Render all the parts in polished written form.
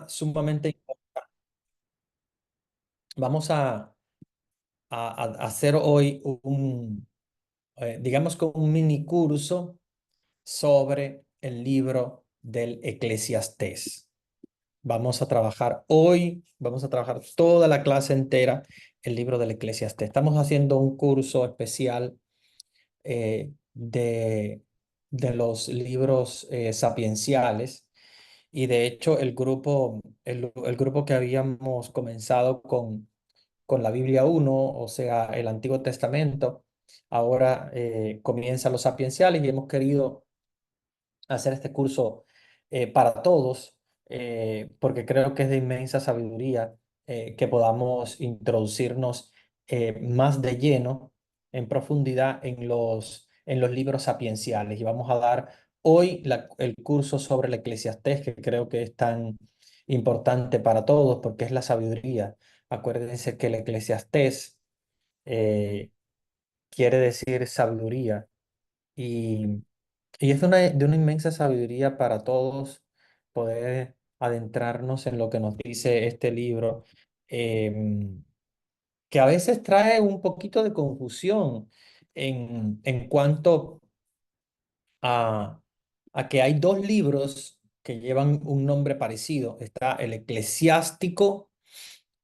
sumamente importante. Vamos a hacer hoy digamos que un mini curso sobre el libro del Eclesiastés. Vamos a trabajar toda la clase entera el libro del Eclesiastés. Estamos haciendo un curso especial de los libros sapienciales. Y de hecho, el grupo que habíamos comenzado con la Biblia uno, o sea, el Antiguo Testamento, ahora comienza los sapienciales y hemos querido hacer este curso para todos, porque creo que es de inmensa sabiduría que podamos introducirnos más de lleno, en profundidad, en los libros sapienciales. Y vamos a dar hoy el curso sobre el Eclesiastés, que creo que es tan importante para todos, porque es la sabiduría. Acuérdense que el Eclesiastés eh, quiere decir sabiduría. Y es de una inmensa sabiduría para todos poder adentrarnos en lo que nos dice este libro, em, que a veces trae un poquito de confusión en cuanto a, a que hay dos libros que llevan un nombre parecido. Está el eclesiástico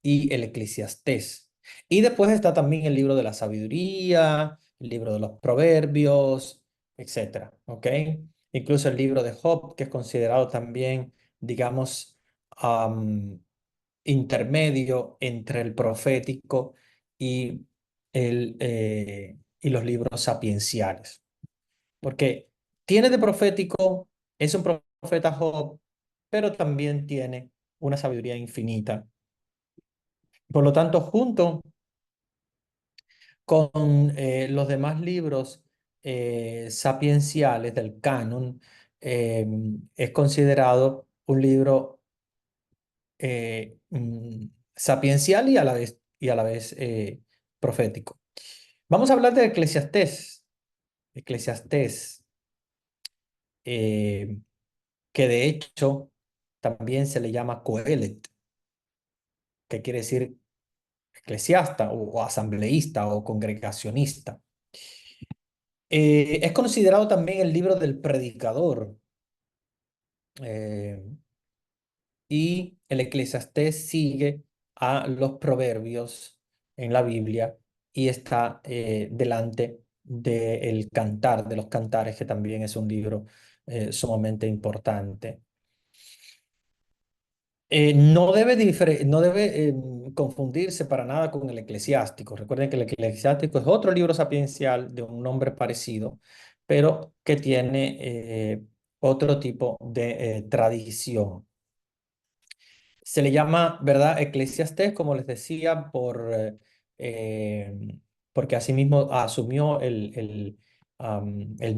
y el Eclesiastés. Y después está también el libro de la sabiduría, el libro de los proverbios, etcétera, ¿ok? Incluso el libro de Job, que es considerado también, digamos, am, intermedio entre el profético y, y los libros sapienciales. Porque tiene de profético, es un profeta Job, pero también tiene una sabiduría infinita. Por lo tanto, junto con los demás libros sapienciales del canon, es considerado un libro sapiencial y a la vez profético. Vamos a hablar de Eclesiastés. Eclesiastés, eh, que de hecho también se le llama Coelet, que quiere decir eclesiasta o asambleísta o congregacionista. Es considerado también el libro del predicador, eh, y el Eclesiastés sigue a los proverbios en la Biblia y está delante del Cantar, de los Cantares, que también es un libro sumamente importante. No debe confundirse para nada con el eclesiástico. Recuerden que el eclesiástico es otro libro sapiencial de un nombre parecido, pero que tiene otro tipo de tradición. Se le llama, ¿verdad? Eclesiastés, como les decía, porque asimismo asumió el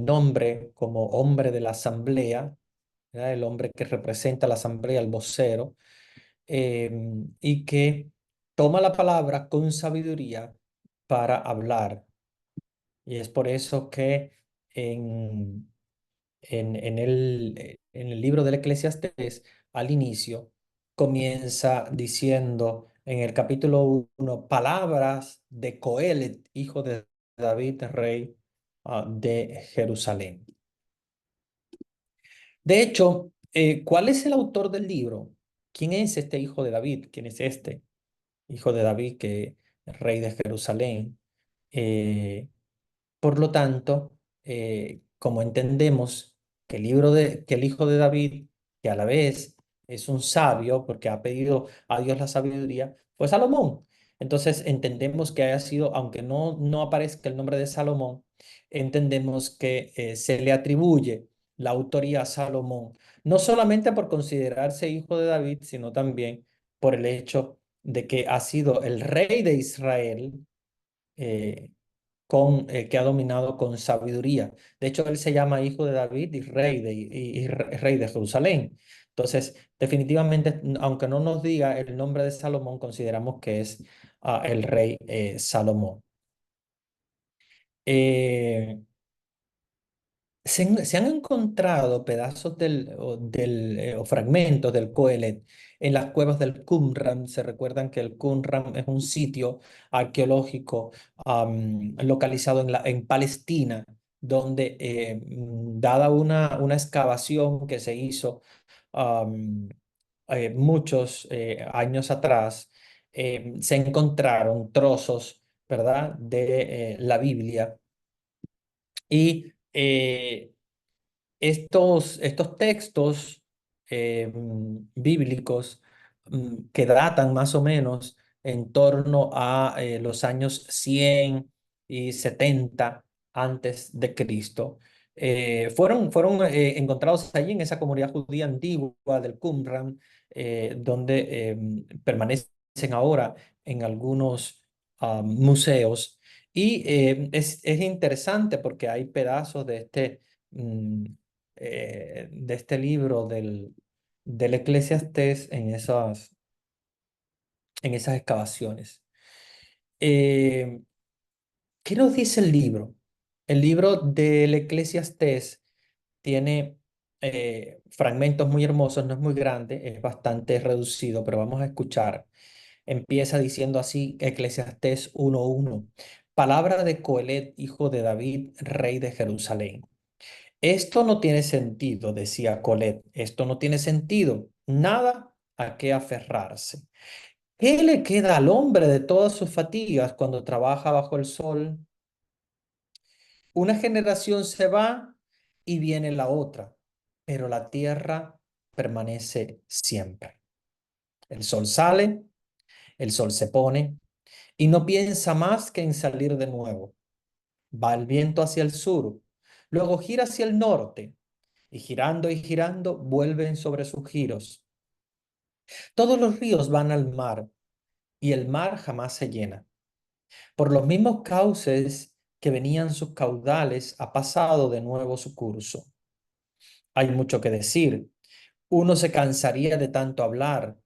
nombre como hombre de la asamblea, ¿verdad? El hombre que representa la asamblea, el vocero, y que toma la palabra con sabiduría para hablar. Y es por eso que en, en el libro del Eclesiastés, al inicio, comienza diciendo en el capítulo 1 palabras de Coelet, hijo de David, rey de Jerusalén. De hecho, ¿cuál es el autor del libro? ¿Quién es este hijo de David? ¿Quién es este hijo de David que es rey de Jerusalén? Eh, por lo tanto, como entendemos que el hijo de David, que a la vez es un sabio, porque ha pedido a Dios la sabiduría, fue Salomón. Entonces entendemos que haya sido, aunque no aparezca el nombre de Salomón, entendemos que se le atribuye la autoría a Salomón, no solamente por considerarse hijo de David, sino también por el hecho de que ha sido el rey de Israel, eh, que ha dominado con sabiduría. De hecho, él se llama hijo de David y rey de Jerusalén. Entonces, definitivamente, aunque no nos diga el nombre de Salomón, consideramos que es el rey Salomón. Eh, se han encontrado pedazos o fragmentos del Coelet en las cuevas del Qumran. Se recuerdan que el Qumran es un sitio arqueológico localizado en Palestina, donde, dada una excavación que se hizo am, muchos años atrás, se encontraron trozos, ¿verdad?, de la Biblia. Y estos textos bíblicos, que datan más o menos en torno a los años 100 y 70 antes de Cristo, fueron encontrados allí en esa comunidad judía antigua del Qumran, donde permanecen ahora en algunos museos. Y es interesante porque hay pedazos mm, de este libro del Eclesiastés en esas excavaciones. Eh, ¿Qué nos dice el libro? El libro del Eclesiastés tiene fragmentos muy hermosos, no es muy grande, es bastante reducido, pero vamos a escuchar. Empieza diciendo así, Eclesiastés 1:1. Palabra de Coelet, hijo de David, rey de Jerusalén. Esto no tiene sentido, decía Colette. Esto no tiene sentido. Nada a qué aferrarse. ¿Qué le queda al hombre de todas sus fatigas cuando trabaja bajo el sol? Una generación se va y viene la otra, pero la tierra permanece siempre. El sol sale, el sol se pone y no piensa más que en salir de nuevo. Va el viento hacia el sur, luego gira hacia el norte y girando vuelven sobre sus giros. Todos los ríos van al mar y el mar jamás se llena. Por los mismos cauces que venían sus caudales ha pasado de nuevo su curso. Hay mucho que decir. Uno se cansaría de tanto hablar.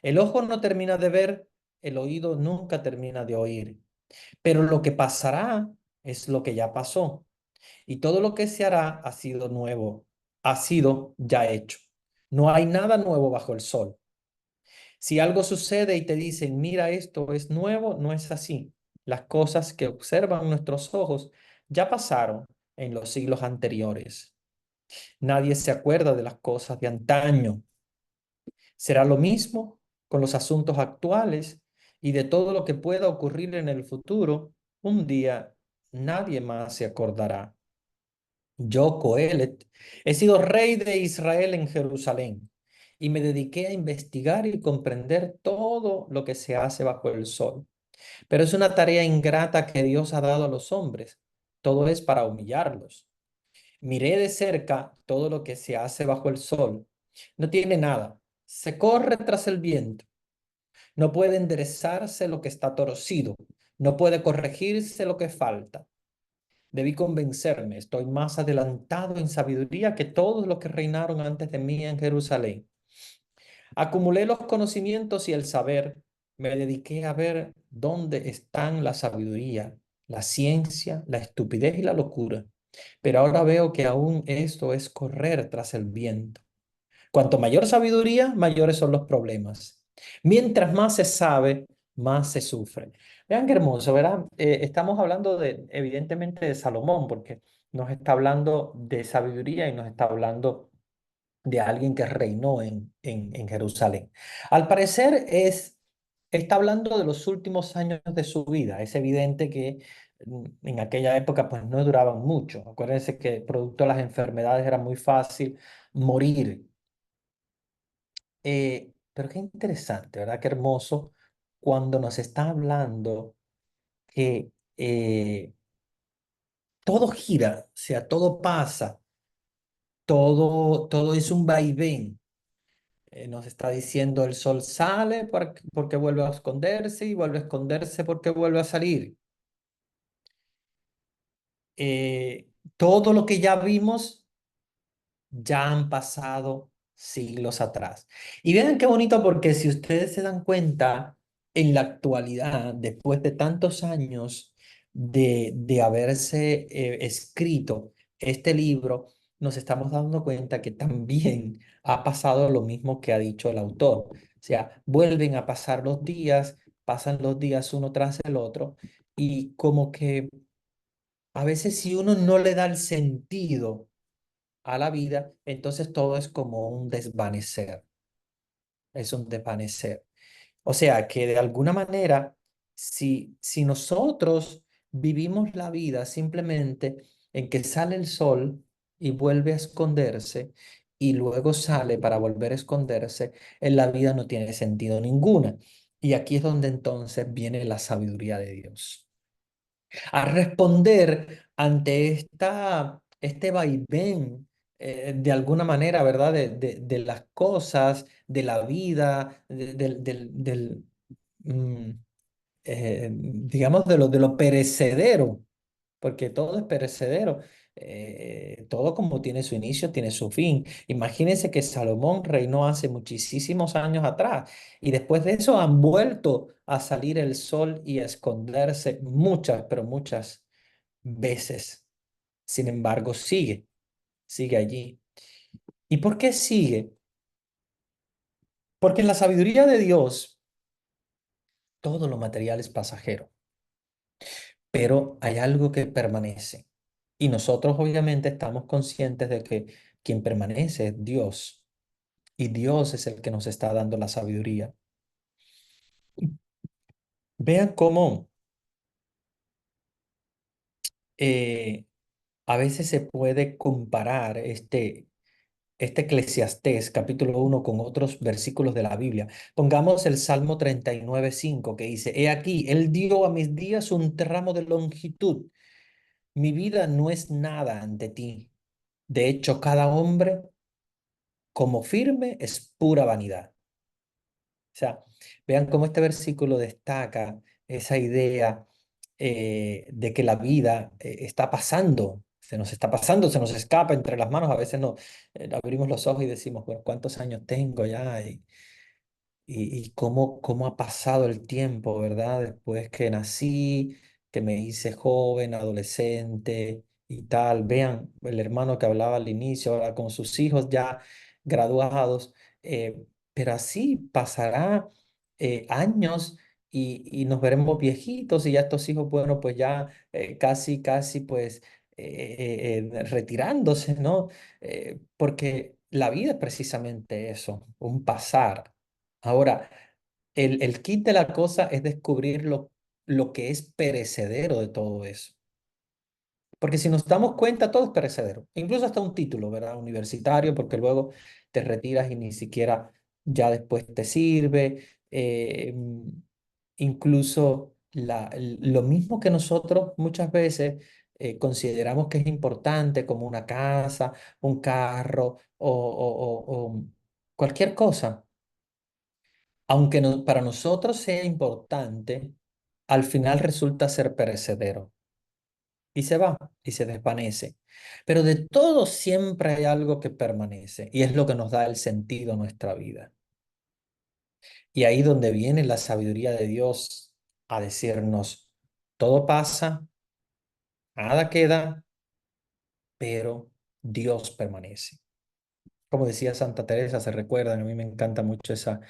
El ojo no termina de ver, el oído nunca termina de oír. Pero lo que pasará es lo que ya pasó. Y todo lo que se hará ha sido nuevo, ha sido ya hecho. No hay nada nuevo bajo el sol. Si algo sucede y te dicen, mira, esto es nuevo, no es así. Las cosas que observan nuestros ojos ya pasaron en los siglos anteriores. Nadie se acuerda de las cosas de antaño. Será lo mismo con los asuntos actuales y de todo lo que pueda ocurrir en el futuro. Un día nadie más se acordará. Yo, Coelet, he sido rey de Israel en Jerusalén y me dediqué a investigar y comprender todo lo que se hace bajo el sol. Pero es una tarea ingrata que Dios ha dado a los hombres. Todo es para humillarlos. Miré de cerca todo lo que se hace bajo el sol. No tiene nada. Se corre tras el viento. No puede enderezarse lo que está torcido. No puede corregirse lo que falta. Debí convencerme, estoy más adelantado en sabiduría que todos los que reinaron antes de mí en Jerusalén. Acumulé los conocimientos y el saber, me dediqué a ver dónde están la sabiduría, la ciencia, la estupidez y la locura. Pero ahora veo que aún esto es correr tras el viento. Cuanto mayor sabiduría, mayores son los problemas. Mientras más se sabe, más se sufre. Vean qué hermoso, ¿verdad? Estamos hablando evidentemente de Salomón, porque nos está hablando de sabiduría y nos está hablando de alguien que reinó en Jerusalén. Al parecer está hablando de los últimos años de su vida. Es evidente que en aquella época pues no duraban mucho. Acuérdense que producto de las enfermedades era muy fácil morir. Pero qué interesante, ¿verdad? Qué hermoso cuando nos está hablando que todo gira, o sea, todo pasa, todo es un vaivén. Nos está diciendo el sol sale porque vuelve a esconderse y vuelve a esconderse porque vuelve a salir. Todo lo que ya vimos ya han pasado siglos atrás. Y vean qué bonito porque si ustedes se dan cuenta, en la actualidad, después de tantos años de haberse escrito este libro, nos estamos dando cuenta que también ha pasado lo mismo que ha dicho el autor. O sea, vuelven a pasar los días, pasan los días uno tras el otro, y como que a veces si uno no le da el sentido a la vida, entonces todo es como un desvanecer, es un desvanecer. O sea, que de alguna manera, si nosotros vivimos la vida simplemente en que sale el sol y vuelve a esconderse y luego sale para volver a esconderse, en la vida no tiene sentido ninguna. Y aquí es donde entonces viene la sabiduría de Dios a responder ante este vaivén, de alguna manera, ¿verdad? De las cosas, de la vida, mm, digamos, de lo perecedero, porque todo es perecedero. Todo como tiene su inicio, tiene su fin. Imagínense que Salomón reinó hace muchísimos años atrás y después de eso han vuelto a salir el sol y a esconderse muchas, pero muchas veces. Sin embargo, sigue allí. ¿Y por qué sigue? Porque en la sabiduría de Dios todo lo material es pasajero, pero hay algo que permanece. Y nosotros obviamente estamos conscientes de que quien permanece es Dios. Y Dios es el que nos está dando la sabiduría. Vean cómo eh, a veces se puede comparar este Eclesiastés capítulo 1 con otros versículos de la Biblia. Pongamos el Salmo 39:5 que dice, He aquí, Él dio a mis días un tramo de longitud. Mi vida no es nada ante ti. De hecho, cada hombre como firme es pura vanidad. O sea, vean cómo este versículo destaca esa idea de que la vida está pasando, se nos está pasando, se nos escapa entre las manos. A veces no abrimos los ojos y decimos, bueno, ¿cuántos años tengo ya? Y cómo ha pasado el tiempo, ¿verdad? Después que nací, que me hice joven, adolescente y tal. Vean, el hermano que hablaba al inicio, ahora con sus hijos ya graduados, pero así pasará años y nos veremos viejitos y ya estos hijos, bueno, pues ya casi, pues retirándose, ¿no? Porque la vida es precisamente eso, un pasar. Ahora, el kit de la cosa es descubrir lo que es perecedero de todo eso. Porque si nos damos cuenta, todo es perecedero. Incluso hasta un título, ¿verdad? Universitario, porque luego te retiras y ni siquiera ya después te sirve. Incluso lo mismo que nosotros muchas veces consideramos que es importante, como una casa, un carro o cualquier cosa aunque para nosotros sea importante, al final resulta ser perecedero y se va y se desvanece. Pero de todo siempre hay algo que permanece y es lo que nos da el sentido a nuestra vida. Y ahí donde viene la sabiduría de Dios a decirnos, todo pasa, nada queda, pero Dios permanece. Como decía Santa Teresa, se recuerdan, a mí me encanta mucho esa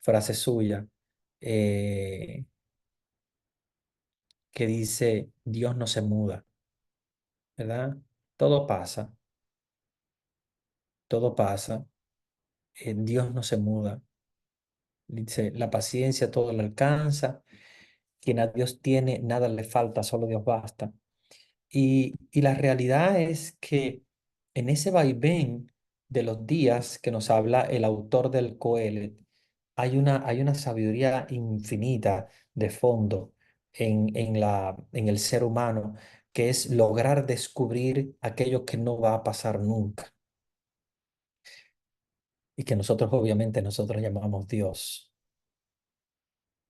frase suya. eh, que dice, Dios no se muda, ¿verdad? Todo pasa, todo pasa, Dios no se muda. Dice, la paciencia todo lo alcanza, quien a Dios tiene, nada le falta, solo Dios basta. Y la realidad es que en ese vaivén de los días que nos habla el autor del Coelet, hay una sabiduría infinita de fondo en el ser humano, que es lograr descubrir aquello que no va a pasar nunca y que nosotros llamamos Dios.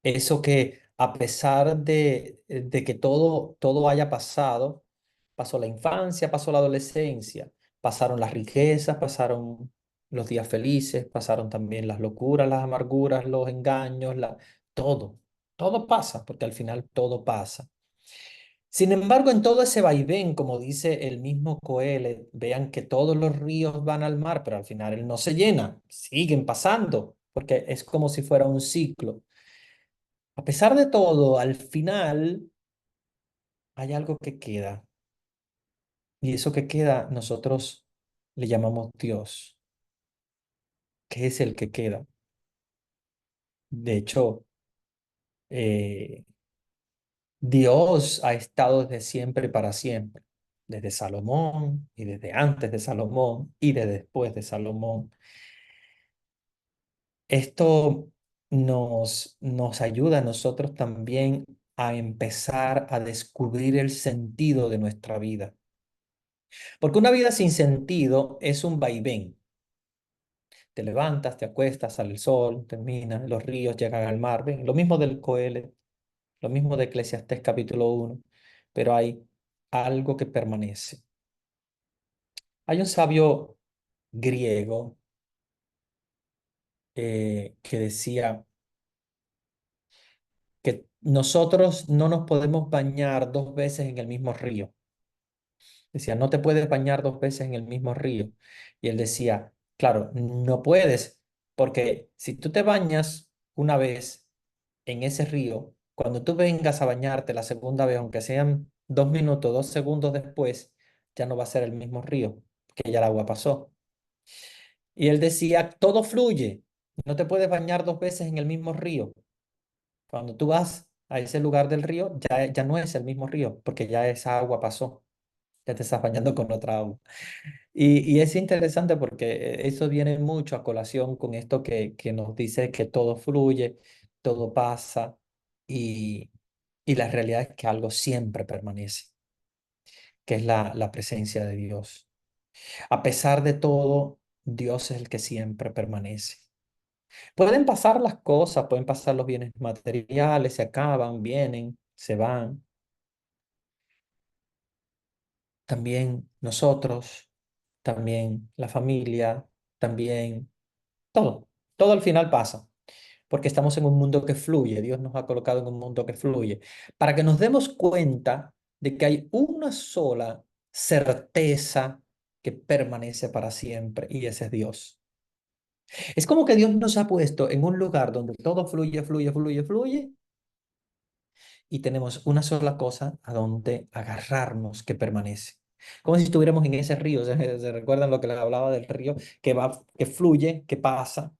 Eso que a pesar de que todo haya pasado, pasó la infancia, pasó la adolescencia, pasaron las riquezas, pasaron los días felices, pasaron también las locuras, las amarguras, los engaños, todo pasa, porque al final todo pasa. Sin embargo, en todo ese vaivén, como dice el mismo Coelho, vean que todos los ríos van al mar, pero al final él no se llena, siguen pasando, porque es como si fuera un ciclo. A pesar de todo, al final hay algo que queda, y eso que queda nosotros le llamamos Dios, que es el que queda. De hecho, eh, Dios ha estado desde siempre y para siempre, desde Salomón y desde antes de Salomón y desde después de Salomón. Esto nos ayuda a nosotros también a empezar a descubrir el sentido de nuestra vida. Porque una vida sin sentido es un vaivén. Te levantas, te acuestas, sale el sol, termina, los ríos llegan al mar. ¿Ven? Lo mismo del Coelho, lo mismo de Eclesiastés capítulo 1, pero hay algo que permanece. Hay un sabio griego que decía que nosotros no nos podemos bañar dos veces en el mismo río. Decía, no te puedes bañar dos veces en el mismo río. Y él decía, claro, no puedes, porque si tú te bañas una vez en ese río, cuando tú vengas a bañarte la segunda vez, aunque sean 2 minutos, 2 segundos después, ya no va a ser el mismo río, que ya el agua pasó. Y él decía, todo fluye, no te puedes bañar dos veces en el mismo río. Cuando tú vas a ese lugar del río, ya no es el mismo río, porque ya esa agua pasó, ya te estás bañando con otra agua. Y es interesante porque eso viene mucho a colación con esto que nos dice que todo fluye, todo pasa y, y la realidad es que algo siempre permanece, que es la presencia de Dios. A pesar de todo, Dios es el que siempre permanece. Pueden pasar las cosas, pueden pasar los bienes materiales, se acaban, vienen, se van. También nosotros, también la familia, también todo. Todo al final pasa, porque estamos en un mundo que fluye. Dios nos ha colocado en un mundo que fluye. Para que nos demos cuenta de que hay una sola certeza que permanece para siempre, y ese es Dios. Es como que Dios nos ha puesto en un lugar donde todo fluye, fluye, fluye, fluye, y tenemos una sola cosa a donde agarrarnos que permanece. Como si estuviéramos en ese río. ¿Se recuerdan lo que les hablaba del río? Que va, que fluye, que pasa,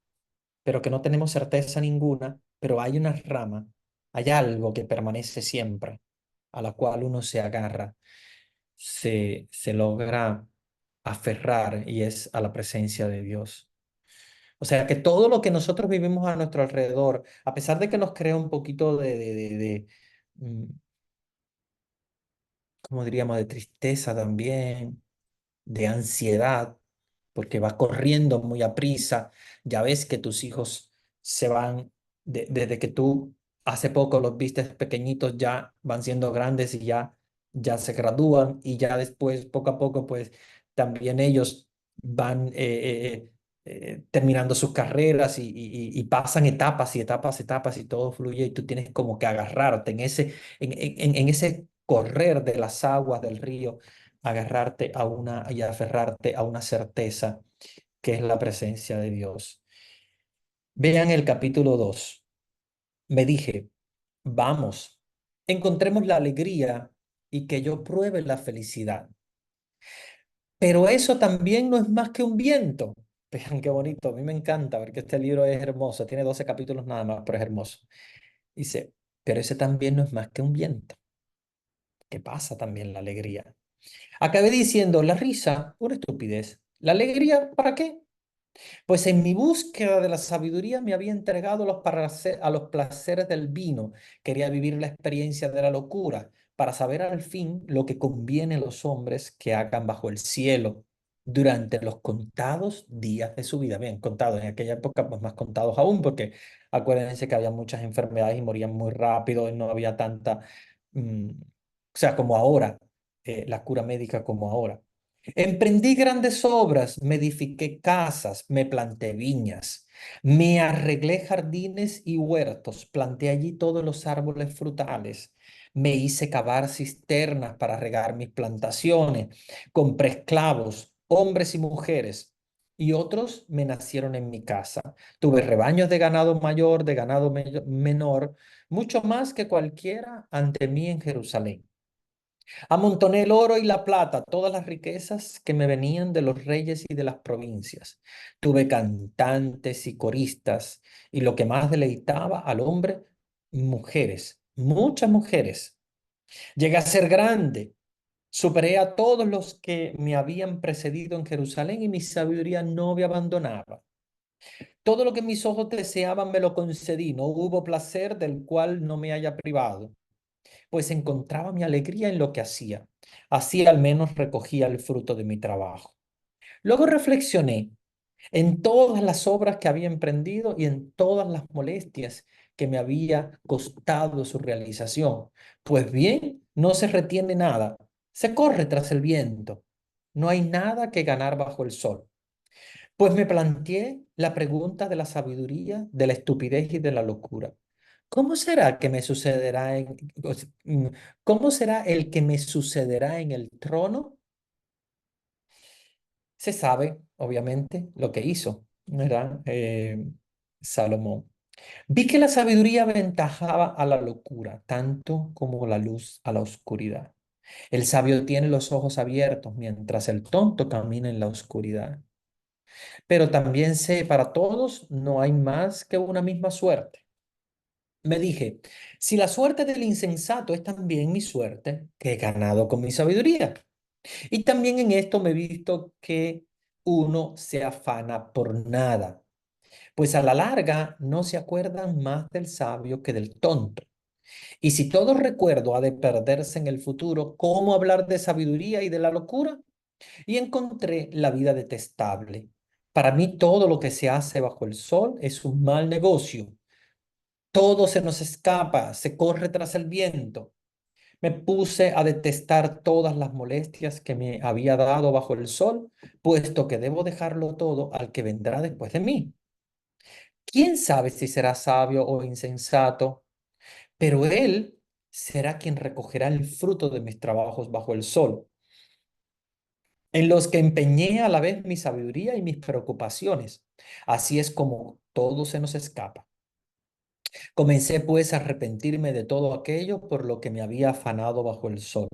pero que no tenemos certeza ninguna, pero hay una rama, hay algo que permanece siempre, a la cual uno se agarra, se logra aferrar y es a la presencia de Dios. O sea que todo lo que nosotros vivimos a nuestro alrededor, a pesar de que nos crea un poquito mm, ¿cómo diríamos?, de tristeza también, de ansiedad, porque va corriendo muy a prisa. Ya ves que tus hijos se van, desde que tú hace poco los viste pequeñitos, ya van siendo grandes y ya se gradúan y ya después, poco a poco, pues también ellos van terminando sus carreras y pasan etapas y etapas, etapas y todo fluye y tú tienes como que agarrarte en ese correr de las aguas del río, agarrarte a una y aferrarte a una certeza que es la presencia de Dios. Vean el capítulo 2. Me dije, vamos, encontremos la alegría y que yo pruebe la felicidad. Pero eso también no es más que un viento. Vean qué bonito, a mí me encanta porque este libro es hermoso, tiene 12 capítulos nada más, pero es hermoso. Dice, pero ese también no es más que un viento, que pasa también la alegría. Acabé diciendo, la risa, una estupidez. ¿La alegría para qué? Pues en mi búsqueda de la sabiduría me había entregado a los placeres del vino. Quería vivir la experiencia de la locura para saber al fin lo que conviene a los hombres que hagan bajo el cielo durante los contados días de su vida. Bien, contados en aquella época, pues más contados aún, porque acuérdense que había muchas enfermedades y morían muy rápido y no había tanta, o sea, como ahora, la cura médica como ahora. Emprendí grandes obras, me edifiqué casas, me planté viñas, me arreglé jardines y huertos, planté allí todos los árboles frutales, me hice cavar cisternas para regar mis plantaciones, compré esclavos, hombres y mujeres, y otros me nacieron en mi casa. Tuve rebaños de ganado mayor, de ganado menor, mucho más que cualquiera ante mí en Jerusalén. Amontoné el oro y la plata, todas las riquezas que me venían de los reyes y de las provincias. Tuve cantantes y coristas, y lo que más deleitaba al hombre, mujeres, muchas mujeres. Llegué a ser grande, superé a todos los que me habían precedido en Jerusalén y mi sabiduría no me abandonaba. Todo lo que mis ojos deseaban me lo concedí, no hubo placer del cual no me haya privado, pues encontraba mi alegría en lo que hacía. Así al menos recogía el fruto de mi trabajo. Luego reflexioné en todas las obras que había emprendido y en todas las molestias que me había costado su realización. Pues bien, no se retiene nada, se corre tras el viento. No hay nada que ganar bajo el sol. Pues me planteé la pregunta de la sabiduría, de la estupidez y de la locura. ¿Cómo será que me sucederá cómo será el que me sucederá en el trono? Se sabe, obviamente, lo que hizo, ¿verdad? Salomón. Vi que la sabiduría aventajaba a la locura, tanto como la luz a la oscuridad. El sabio tiene los ojos abiertos, mientras el tonto camina en la oscuridad. Pero también sé, para todos no hay más que una misma suerte. Me dije, si la suerte del insensato es también mi suerte, que he ganado con mi sabiduría. Y también en esto me he visto que uno se afana por nada, pues a la larga no se acuerdan más del sabio que del tonto. Y si todo recuerdo ha de perderse en el futuro, ¿cómo hablar de sabiduría y de la locura? Y encontré la vida detestable. Para mí todo lo que se hace bajo el sol es un mal negocio. Todo se nos escapa, se corre tras el viento. Me puse a detestar todas las molestias que me había dado bajo el sol, puesto que debo dejarlo todo al que vendrá después de mí. ¿Quién sabe si será sabio o insensato? Pero él será quien recogerá el fruto de mis trabajos bajo el sol, en los que empeñé a la vez mi sabiduría y mis preocupaciones. Así es como todo se nos escapa. Comencé pues a arrepentirme de todo aquello por lo que me había afanado bajo el sol.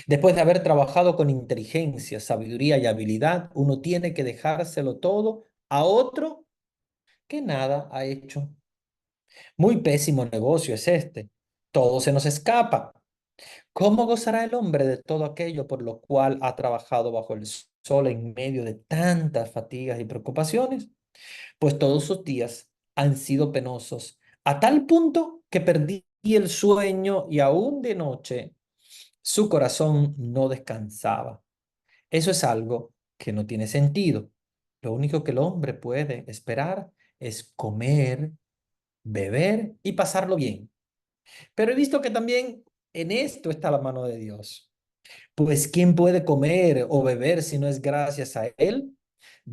Después de haber trabajado con inteligencia, sabiduría y habilidad, uno tiene que dejárselo todo a otro que nada ha hecho. Muy pésimo negocio es este. Todo se nos escapa. ¿Cómo gozará el hombre de todo aquello por lo cual ha trabajado bajo el sol en medio de tantas fatigas y preocupaciones? Pues todos sus días han sido penosos, a tal punto que perdí el sueño y aún de noche su corazón no descansaba. Eso es algo que no tiene sentido. Lo único que el hombre puede esperar es comer, beber y pasarlo bien. Pero he visto que también en esto está la mano de Dios. Pues ¿quién puede comer o beber si no es gracias a Él?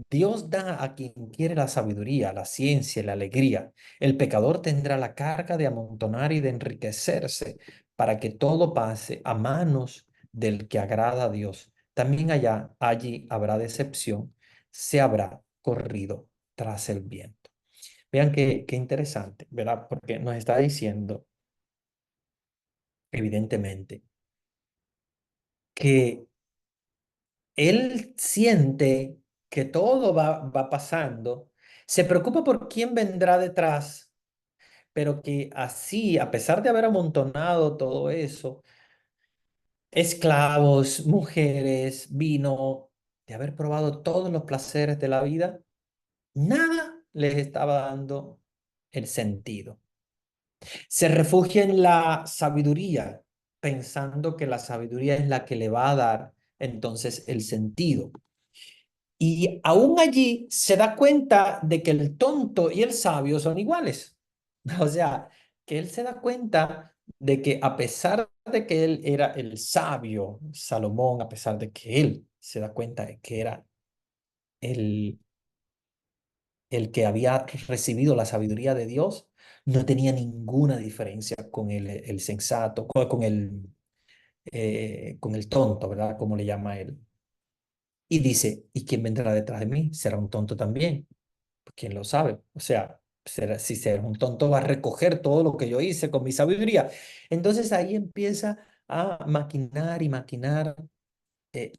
Dios da a quien quiere la sabiduría, la ciencia y la alegría. El pecador tendrá la carga de amontonar y de enriquecerse para que todo pase a manos del que agrada a Dios. También allí habrá decepción, se habrá corrido tras el viento. Vean qué interesante, ¿verdad? Porque nos está diciendo, evidentemente, que él siente que todo va pasando, se preocupa por quién vendrá detrás, pero que así, a pesar de haber amontonado todo eso, esclavos, mujeres, vino, de haber probado todos los placeres de la vida, nada les estaba dando el sentido. Se refugia en la sabiduría, pensando que la sabiduría es la que le va a dar entonces el sentido. Y aún allí se da cuenta de que el tonto y el sabio son iguales. O sea, que él se da cuenta de que a pesar de que él era el sabio, Salomón, a pesar de que él se da cuenta de que era el, el que había recibido la sabiduría de Dios, no tenía ninguna diferencia con el sensato, con el tonto, ¿verdad? Como le llama él. Y dice, ¿y quién vendrá detrás de mí? ¿Será un tonto también? Pues, ¿quién lo sabe? O sea, si será un tonto, va a recoger todo lo que yo hice con mi sabiduría. Entonces ahí empieza a maquinar y maquinar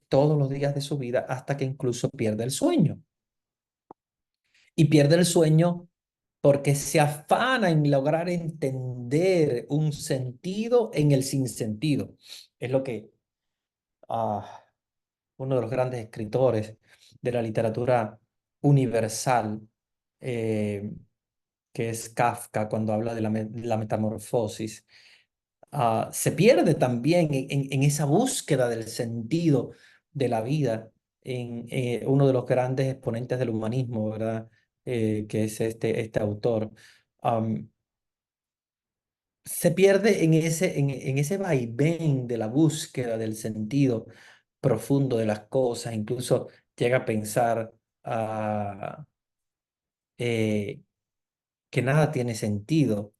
todos los días de su vida hasta que incluso pierde el sueño. Y pierde el sueño porque se afana en lograr entender un sentido en el sinsentido. Es lo que ah, uno de los grandes escritores de la literatura universal, eh, que es Kafka, cuando habla de la metamorfosis, se pierde también en esa búsqueda del sentido de la vida, en uno de los grandes exponentes del humanismo, ¿verdad? Que es este autor. Am, Se pierde en ese vaivén de la búsqueda del sentido profundo de las cosas, incluso llega a pensar ah, eh, que nada tiene sentido,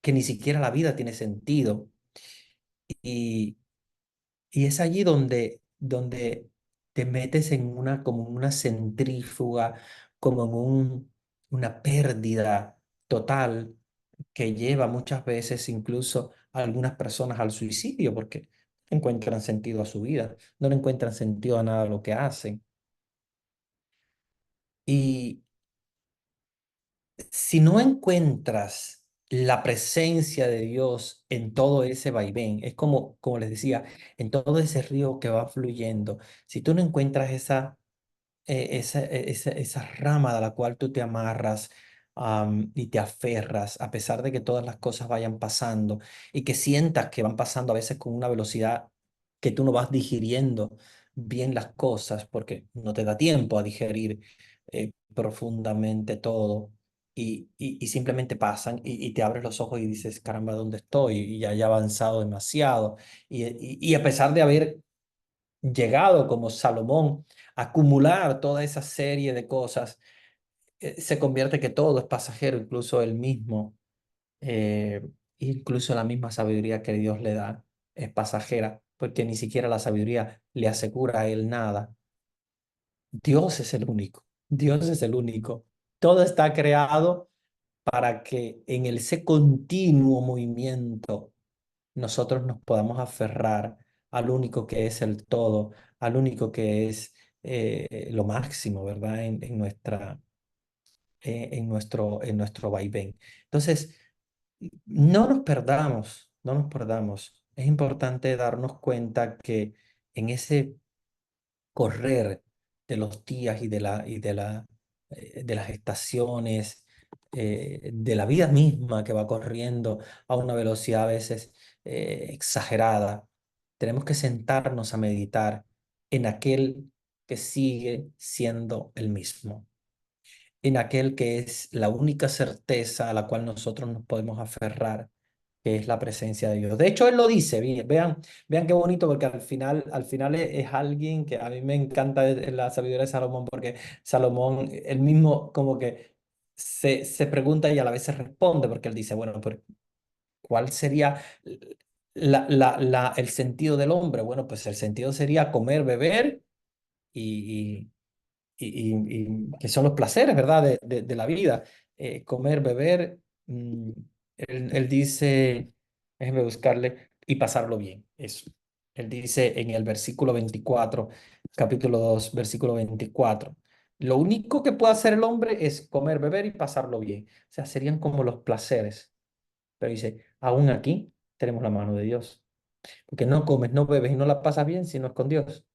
que ni siquiera la vida tiene sentido. Y, y es allí donde te metes en como en una centrífuga, como en una pérdida total que lleva muchas veces incluso a algunas personas al suicidio porque no encuentran sentido a su vida, no le encuentran sentido a nada de lo que hacen. Y si no encuentras la presencia de Dios en todo ese vaivén, es como les decía, en todo ese río que va fluyendo, si tú no encuentras esa rama de la cual tú te amarras, y te aferras, a pesar de que todas las cosas vayan pasando y que sientas que van pasando a veces con una velocidad que tú no vas digiriendo bien las cosas porque no te da tiempo a digerir profundamente todo. Y simplemente pasan y te abres los ojos y dices, caramba, ¿dónde estoy? Y ya he avanzado demasiado. Y a pesar de haber llegado como Salomón a acumular toda esa serie de cosas, se convierte que todo es pasajero, incluso él mismo, eh, incluso la misma sabiduría que Dios le da es pasajera, porque ni siquiera la sabiduría le asegura a él nada. Dios es el único, Dios es el único. Todo está creado para que en ese continuo movimiento nosotros nos podamos aferrar al único que es el todo, al único que es lo máximo, ¿verdad? En nuestro vaivén. Entonces, no nos perdamos, no nos perdamos. Es importante darnos cuenta que en ese correr de los días de las estaciones, de la vida misma que va corriendo a una velocidad a veces exagerada. Tenemos que sentarnos a meditar en aquel que sigue siendo el mismo, en aquel que es la única certeza a la cual nosotros nos podemos aferrar, que es la presencia de Dios. De hecho, él lo dice, vean qué bonito, porque al final es alguien que a mí me encanta la sabiduría de Salomón, porque Salomón, él mismo como que se pregunta y a la vez se responde, porque él dice, bueno, pero ¿cuál sería el sentido del hombre? Bueno, pues el sentido sería comer, beber y, y que son los placeres, ¿verdad? De la vida. Comer, beber, mm, él dice, déjeme buscarle, y pasarlo bien, eso. Él dice en el versículo 24, capítulo 2 versículo 24, lo único que puede hacer el hombre es comer, beber y pasarlo bien. O sea, serían como los placeres. Pero dice, aún aquí tenemos la mano de Dios. Porque no comes, no bebes y no la pasas bien si no es con Dios.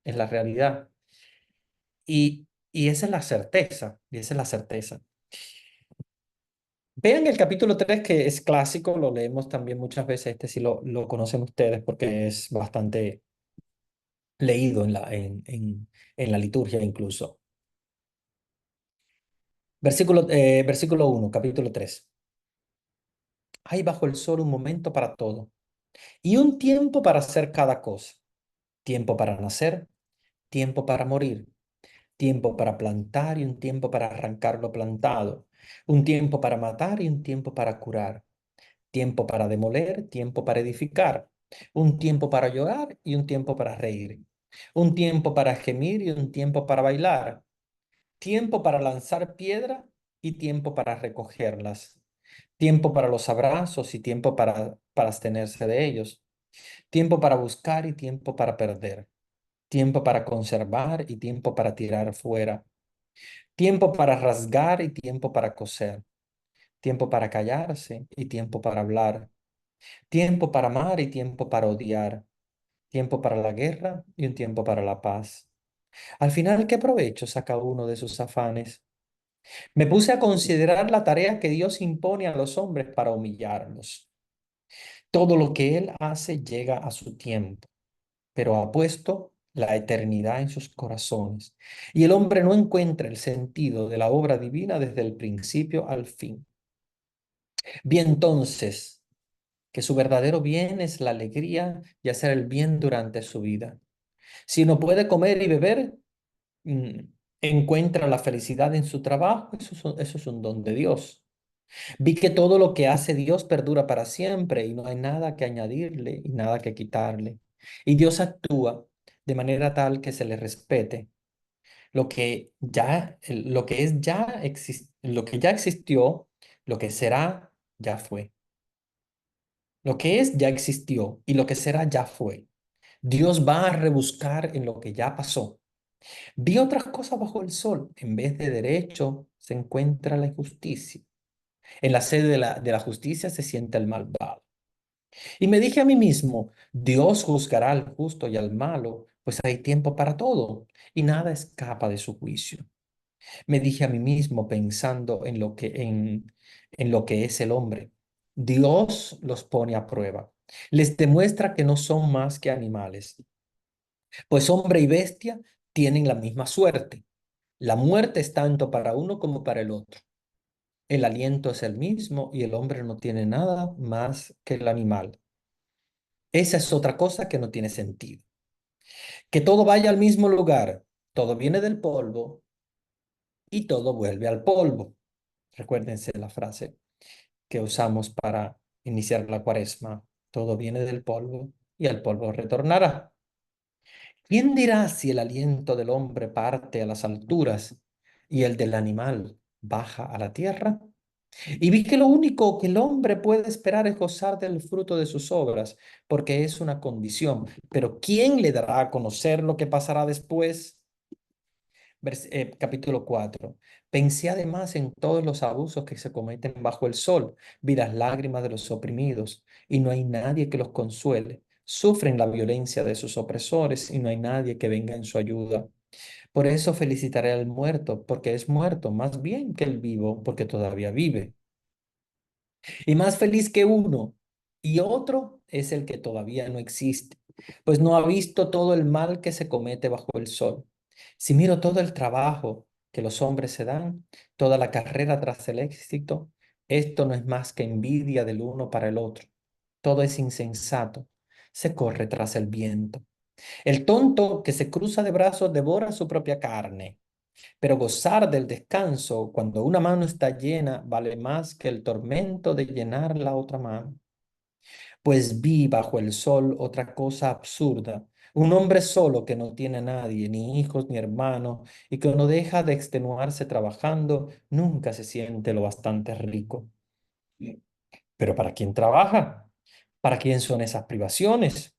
Es la realidad. Y esa es la certeza, y esa es la certeza. Vean el capítulo 3 que es clásico, lo leemos también muchas veces, este sí lo conocen ustedes porque es bastante leído en la liturgia incluso. Versículo 1, capítulo 3. Hay bajo el sol un momento para todo y un tiempo para hacer cada cosa. Tiempo para nacer tiempo para morir, tiempo para plantar y un tiempo para arrancar lo plantado, un tiempo para matar y un tiempo para curar, tiempo para demoler, tiempo para edificar, un tiempo para llorar y un tiempo para reír, un tiempo para gemir y un tiempo para bailar, tiempo para lanzar piedra y tiempo para recogerlas, tiempo para los abrazos y tiempo para abstenerse de ellos, tiempo para buscar y tiempo para perder, tiempo para conservar y tiempo para tirar fuera, tiempo para rasgar y tiempo para coser, tiempo para callarse y tiempo para hablar, tiempo para amar y tiempo para odiar, tiempo para la guerra y un tiempo para la paz. Al final, ¿qué provecho saca uno de sus afanes? Me puse a considerar la tarea que Dios impone a los hombres para humillarlos. Todo lo que Él hace llega a su tiempo, pero ha puesto la eternidad en sus corazones. Y el hombre no encuentra el sentido de la obra divina desde el principio al fin. Vi entonces que su verdadero bien es la alegría y hacer el bien durante su vida. Si uno puede comer y beber, mm, encuentra la felicidad en su trabajo, eso es un don de Dios. Vi que todo lo que hace Dios perdura para siempre y no hay nada que añadirle y nada que quitarle. Y Dios actúa de manera tal que se le respete. Lo que es ya lo que ya existió, lo que será, ya fue. Lo que es ya existió y lo que será ya fue. Dios va a rebuscar en lo que ya pasó. Vi otras cosas bajo el sol. En vez de derecho se encuentra la injusticia. En la sede de la justicia se sienta el malvado. Y me dije a mí mismo, Dios juzgará al justo y al malo, pues hay tiempo para todo y nada escapa de su juicio. Me dije a mí mismo pensando en lo que es el hombre. Dios los pone a prueba. Les demuestra que no son más que animales, pues hombre y bestia tienen la misma suerte. La muerte es tanto para uno como para el otro. El aliento es el mismo y el hombre no tiene nada más que el animal. Esa es otra cosa que no tiene sentido. Que todo vaya al mismo lugar, todo viene del polvo y todo vuelve al polvo. Recuérdense la frase que usamos para iniciar la cuaresma. Todo viene del polvo y al polvo retornará. ¿Quién dirá si el aliento del hombre parte a las alturas y el del animal baja a la tierra? Y vi que lo único que el hombre puede esperar es gozar del fruto de sus obras, porque es una condición. Pero ¿quién le dará a conocer lo que pasará después? Capítulo 4. Pensé además en todos los abusos que se cometen bajo el sol. Vi las lágrimas de los oprimidos y no hay nadie que los consuele. Sufren la violencia de sus opresores y no hay nadie que venga en su ayuda. Por eso felicitaré al muerto, porque es muerto, más bien que el vivo, porque todavía vive. Y más feliz que uno y otro es el que todavía no existe, pues no ha visto todo el mal que se comete bajo el sol. Si miro todo el trabajo que los hombres se dan, toda la carrera tras el éxito, esto no es más que envidia del uno para el otro. Todo es insensato, se corre tras el viento. El tonto que se cruza de brazos devora su propia carne. Pero gozar del descanso cuando una mano está llena vale más que el tormento de llenar la otra mano. Pues vi bajo el sol otra cosa absurda, un hombre solo que no tiene a nadie, ni hijos ni hermanos, y que no deja de extenuarse trabajando, nunca se siente lo bastante rico. Pero ¿para quién trabaja? ¿Para quién son esas privaciones?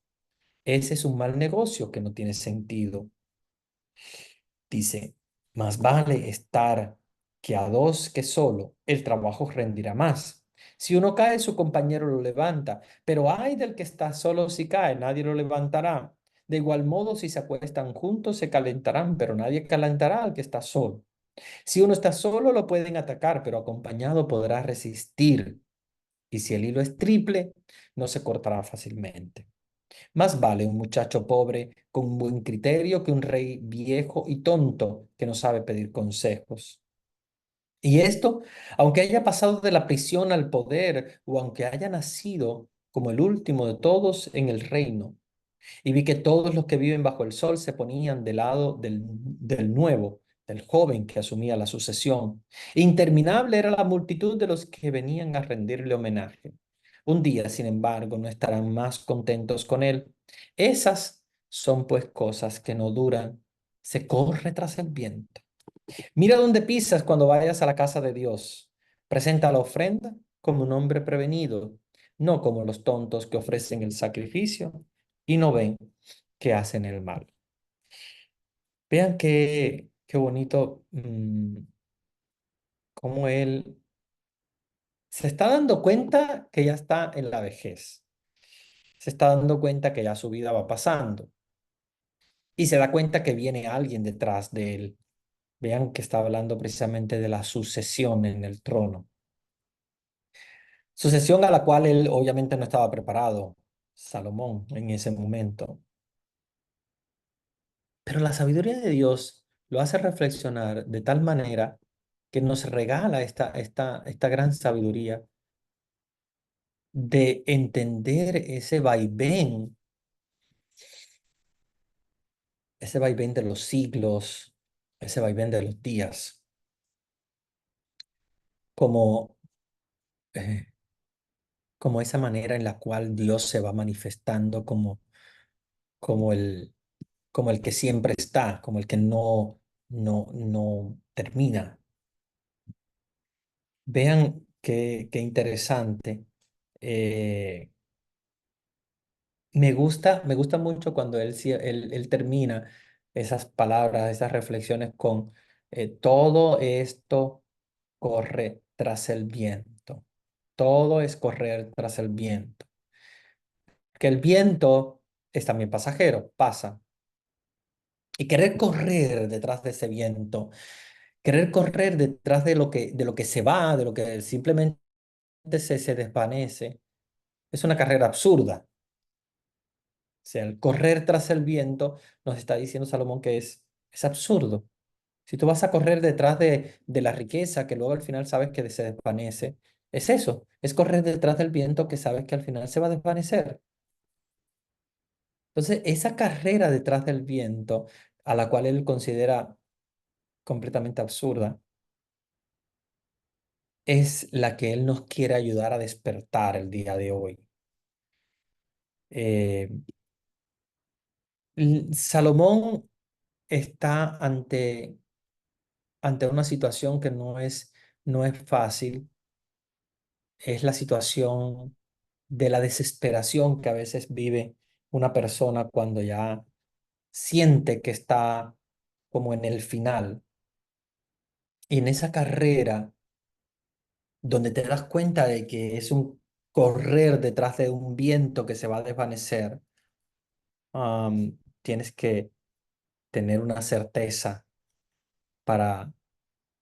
Ese es un mal negocio que no tiene sentido. Dice, más vale estar que a dos que solo, el trabajo rendirá más. Si uno cae, su compañero lo levanta, pero ay del que está solo si cae, nadie lo levantará. De igual modo, si se acuestan juntos, se calentarán, pero nadie calentará al que está solo. Si uno está solo, lo pueden atacar, pero acompañado podrá resistir. Y si el hilo es triple, no se cortará fácilmente. Más vale un muchacho pobre con un buen criterio que un rey viejo y tonto que no sabe pedir consejos. Y esto, aunque haya pasado de la prisión al poder o aunque haya nacido como el último de todos en el reino, Y vi que todos los que viven bajo el sol se ponían del lado del nuevo, del joven que asumía la sucesión. Interminable era la multitud de los que venían a rendirle homenaje. Un día, sin embargo, no estarán más contentos con él. Esas son pues cosas que no duran. Se corre tras el viento. Mira dónde pisas cuando vayas a la casa de Dios. Presenta la ofrenda como un hombre prevenido, no como los tontos que ofrecen el sacrificio y no ven que hacen el mal. Vean qué bonito cómo él se está dando cuenta que ya está en la vejez. Se está dando cuenta que ya su vida va pasando y se da cuenta que viene alguien detrás de él. Vean que está hablando precisamente de la sucesión en el trono. Sucesión a la cual él obviamente no estaba preparado, Salomón, en ese momento. Pero la sabiduría de Dios lo hace reflexionar de tal manera que nos regala esta gran sabiduría de entender ese vaivén de los siglos, ese vaivén de los días, como, eh, como esa manera en la cual Dios se va manifestando como como el que siempre está, como el que no termina. Vean qué interesante. Eh, me gusta mucho cuando él termina esas palabras, esas reflexiones con todo esto corre tras el viento. Todo es correr tras el viento. Que el viento es también pasajero, pasa. Y querer correr detrás de ese viento, querer correr detrás de lo que se va, de lo que simplemente se desvanece, es una carrera absurda. O sea, el correr tras el viento, nos está diciendo Salomón que es absurdo. Si tú vas a correr detrás de la riqueza que luego al final sabes que se desvanece, es eso, es correr detrás del viento que sabes que al final se va a desvanecer. Entonces, esa carrera detrás del viento, a la cual él considera completamente absurda, es la que Él nos quiere ayudar a despertar el día de hoy. Eh, Salomón está ante una situación que no es fácil, es la situación de la desesperación que a veces vive una persona cuando ya siente que está como en el final. Y en esa carrera donde te das cuenta de que es un correr detrás de un viento que se va a desvanecer, tienes que tener una certeza para,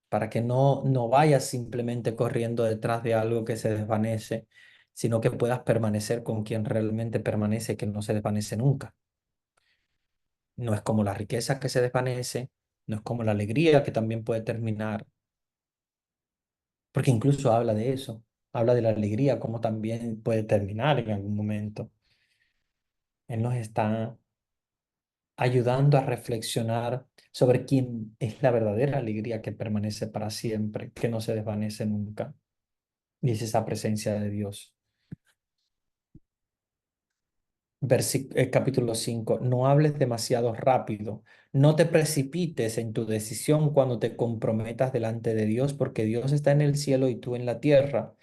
para que no vayas simplemente corriendo detrás de algo que se desvanece, sino que puedas permanecer con quien realmente permanece, que no se desvanece nunca. No es como la riqueza que se desvanece, no es como la alegría que también puede terminar, porque incluso habla de eso, habla de la alegría, como también puede terminar en algún momento. Él nos está ayudando a reflexionar sobre quién es la verdadera alegría que permanece para siempre, que no se desvanece nunca. Y es esa presencia de Dios. Capítulo 5. No hables demasiado rápido. No te precipites en tu decisión cuando te comprometas delante de Dios, porque Dios está en el cielo y tú en la tierra.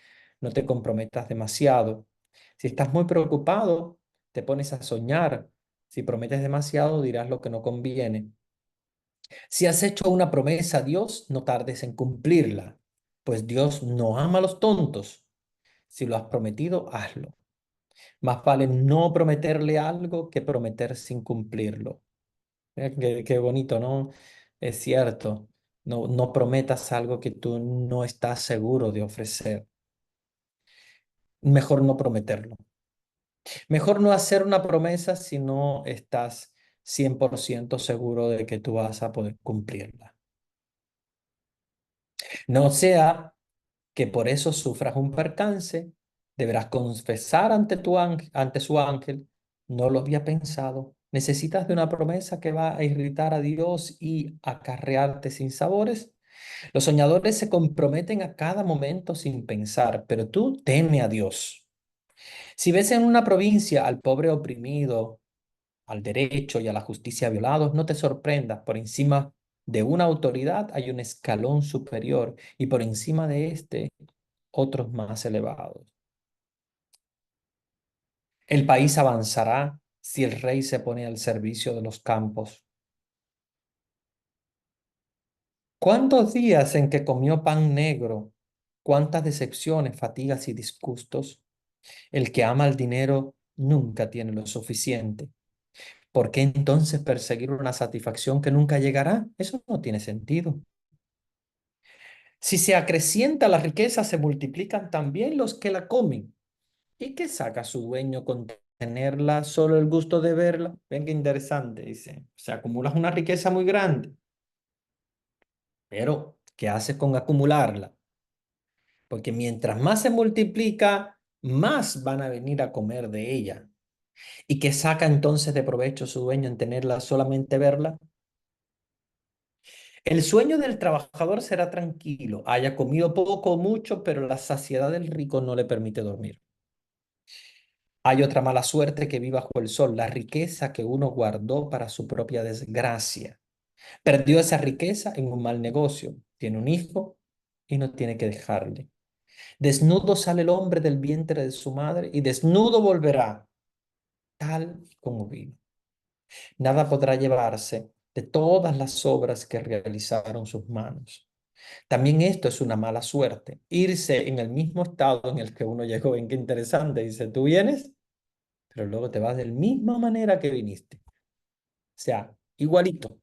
No te comprometas demasiado. Si estás muy preocupado, te pones a soñar. Si prometes demasiado, dirás lo que no conviene. Si has hecho una promesa a Dios, no tardes en cumplirla, pues Dios no ama a los tontos. Si lo has prometido, hazlo. Más vale no prometerle algo que prometer sin cumplirlo. Qué bonito, ¿no? Es cierto. No prometas algo que tú no estás seguro de ofrecer. Mejor no prometerlo. Mejor no hacer una promesa si no estás 100% seguro de que tú vas a poder cumplirla. No sea que por eso sufras un percance, deberás confesar ante ante su ángel No lo había pensado. ¿Necesitas de una promesa que va a irritar a Dios y acarrearte sin sabores? Los soñadores se comprometen a cada momento sin pensar, pero tú teme a Dios. Si ves en una provincia al pobre oprimido, al derecho y a la justicia violados, no te sorprendas. Por encima de una autoridad hay un escalón superior y por encima de este otros más elevados. El país avanzará si el rey se pone al servicio de los campos. ¿Cuántos días en que comió pan negro? ¿Cuántas decepciones, fatigas y disgustos? El que ama el dinero nunca tiene lo suficiente. ¿Por qué entonces perseguir una satisfacción que nunca llegará? Eso no tiene sentido. Si se acrecienta la riqueza, se multiplican también los que la comen. ¿Y qué saca su dueño con tenerla solo el gusto de verla? Ven qué interesante, dice. Se acumulas una riqueza muy grande, pero ¿qué haces con acumularla? Porque mientras más se multiplica, más van a venir a comer de ella. ¿Y qué saca entonces de provecho su dueño en tenerla solamente verla? El sueño del trabajador será tranquilo, haya comido poco o mucho, pero la saciedad del rico no le permite dormir. Hay otra mala suerte que vive bajo el sol, la riqueza que uno guardó para su propia desgracia. Perdió esa riqueza en un mal negocio. Tiene un hijo y no tiene que dejarle. Desnudo sale el hombre del vientre de su madre y desnudo volverá, tal como vino. Nada podrá llevarse de todas las obras que realizaron sus manos. También esto es una mala suerte, irse en el mismo estado en el que uno llegó. Ven qué interesante, dice, tú vienes, pero luego te vas de la misma manera que viniste. O sea, igualito.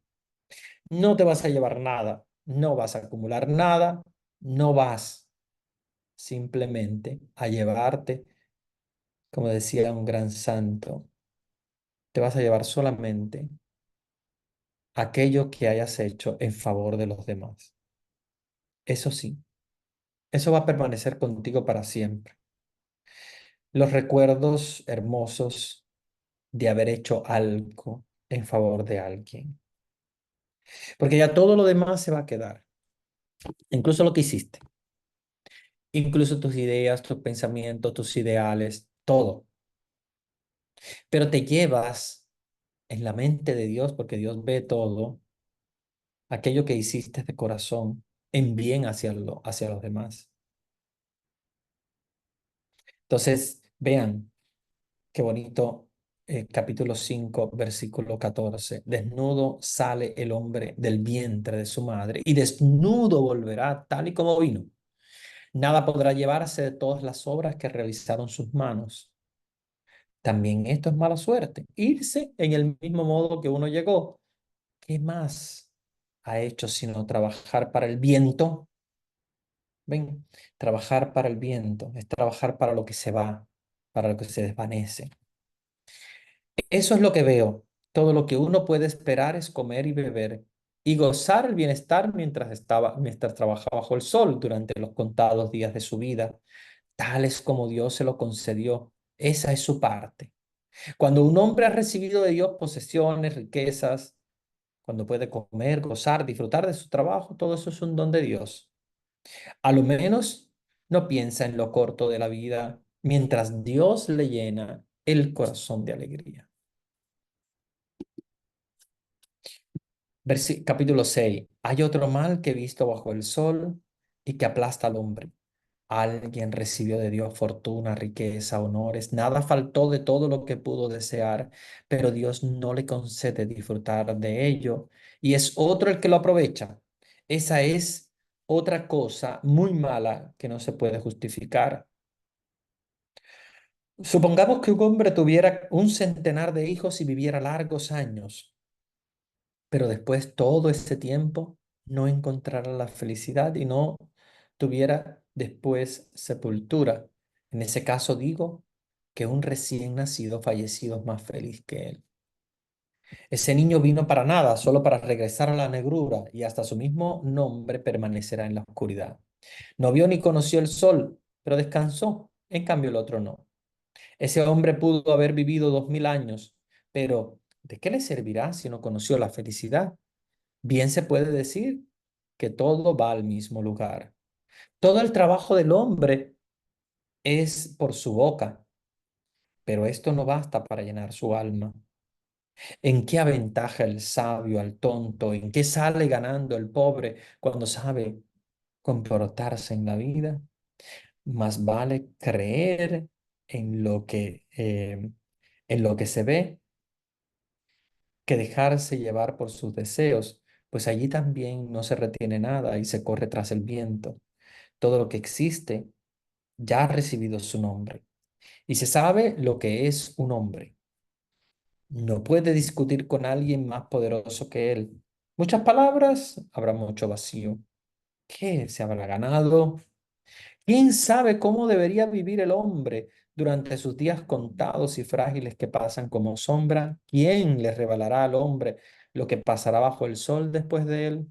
No te vas a llevar nada, no vas a acumular nada, no vas simplemente a llevarte, como decía un gran santo, te vas a llevar solamente aquello que hayas hecho en favor de los demás. Eso sí, eso va a permanecer contigo para siempre. Los recuerdos hermosos de haber hecho algo en favor de alguien. Porque ya todo lo demás se va a quedar, incluso lo que hiciste, incluso tus ideas, tus pensamientos, tus ideales, todo. Pero te llevas en la mente de Dios, porque Dios ve todo, aquello que hiciste de corazón en bien hacia los demás. Entonces, vean qué bonito, capítulo 5 versículo 14. Desnudo sale el hombre del vientre de su madre y desnudo volverá tal y como vino. Nada podrá llevarse de todas las obras que realizaron sus manos. También esto es mala suerte. Irse en el mismo modo que uno llegó. ¿Qué más ha hecho sino trabajar para el viento? Ven, trabajar para el viento es trabajar para lo que se va, para lo que se desvanece. Eso es lo que veo. Todo lo que uno puede esperar es comer y beber y gozar el bienestar mientras trabaja bajo el sol durante los contados días de su vida, tales como Dios se lo concedió. Esa es su parte. Cuando un hombre ha recibido de Dios posesiones, riquezas, cuando puede comer, gozar, disfrutar de su trabajo, todo eso es un don de Dios. A lo menos no piensa en lo corto de la vida mientras Dios le llena el corazón de alegría. Capítulo 6. Hay otro mal que he visto bajo el sol y que aplasta al hombre. Alguien recibió de Dios fortuna, riqueza, honores, nada faltó de todo lo que pudo desear, pero Dios no le concede disfrutar de ello y es otro el que lo aprovecha. Esa es otra cosa muy mala que no se puede justificar. Supongamos que un hombre tuviera un centenar de hijos y viviera largos años, pero después todo ese tiempo no encontrara la felicidad y no tuviera después sepultura. En ese caso digo que un recién nacido fallecido es más feliz que él. Ese niño vino para nada, solo para regresar a la negrura y hasta su mismo nombre permanecerá en la oscuridad. No vio ni conoció el sol, pero descansó. En cambio el otro no. Ese hombre pudo haber vivido 2000 años, pero ¿de qué le servirá si no conoció la felicidad? Bien se puede decir que todo va al mismo lugar. Todo el trabajo del hombre es por su boca, pero esto no basta para llenar su alma. ¿En qué aventaja el sabio al tonto? ¿En qué sale ganando el pobre cuando sabe comportarse en la vida? Más vale creer en lo que se ve que dejarse llevar por sus deseos, pues allí también no se retiene nada y se corre tras el viento. Todo lo que existe ya ha recibido su nombre y se sabe lo que es un hombre. No puede discutir con alguien más poderoso que él. Muchas palabras, habrá mucho vacío. ¿Qué se habrá ganado? ¿Quién sabe cómo debería vivir el hombre durante sus días contados y frágiles que pasan como sombra? ¿Quién le revelará al hombre lo que pasará bajo el sol después de él?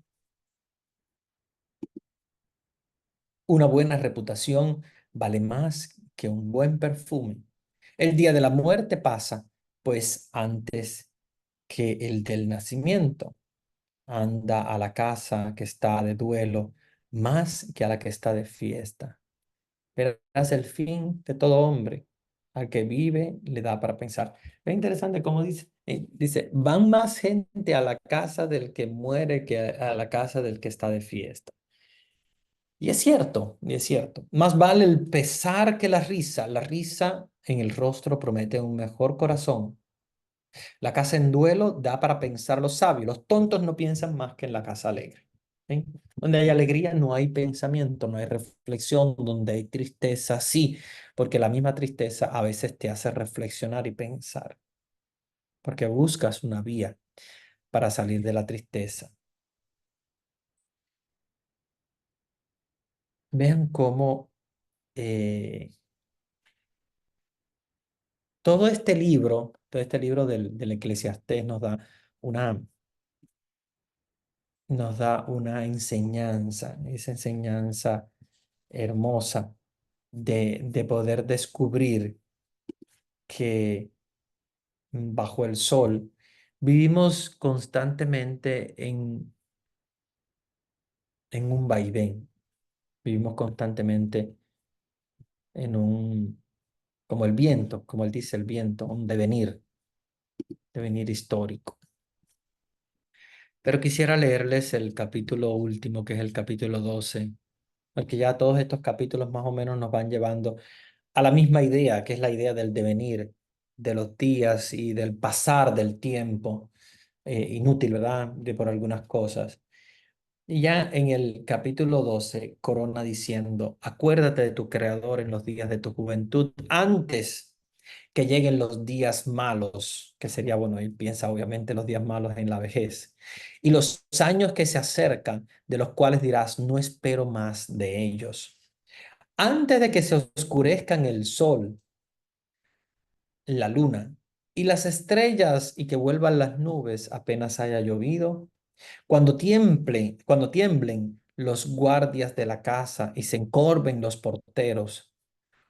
Una buena reputación vale más que un buen perfume. El día de la muerte pasa, pues antes que el del nacimiento. Anda a la casa que está de duelo más que a la que está de fiesta. Verás el fin de todo hombre. Al que vive le da para pensar. Es interesante cómo dice, van más gente a la casa del que muere que a la casa del que está de fiesta. Y es cierto, y es cierto. Más vale el pesar que la risa. La risa en el rostro promete un mejor corazón. La casa en duelo da para pensar los sabios. Los tontos no piensan más que en la casa alegre. ¿Sí? Donde hay alegría no hay pensamiento, no hay reflexión. Donde hay tristeza, sí, porque la misma tristeza a veces te hace reflexionar y pensar, porque buscas una vía para salir de la tristeza. Vean cómo eh, todo este libro del Eclesiastés una, nos da una enseñanza, esa enseñanza hermosa de poder descubrir que bajo el sol vivimos constantemente en un vaivén, vivimos constantemente en como el viento, como él dice, el viento, un devenir histórico. Pero quisiera leerles el capítulo último, que es el capítulo 12, porque ya todos estos capítulos más o menos nos van llevando a la misma idea, que es la idea del devenir de los días y del pasar del tiempo, inútil, ¿verdad? De por algunas cosas. Y ya en el capítulo 12 corona diciendo, acuérdate de tu Creador en los días de tu juventud, antes que lleguen los días malos, que sería, bueno, él piensa obviamente los días malos en la vejez, y los años que se acercan, de los cuales dirás, no espero más de ellos. Antes de que se oscurezcan el sol, la luna y las estrellas y que vuelvan las nubes apenas haya llovido, cuando tiemblen los guardias de la casa y se encorven los porteros,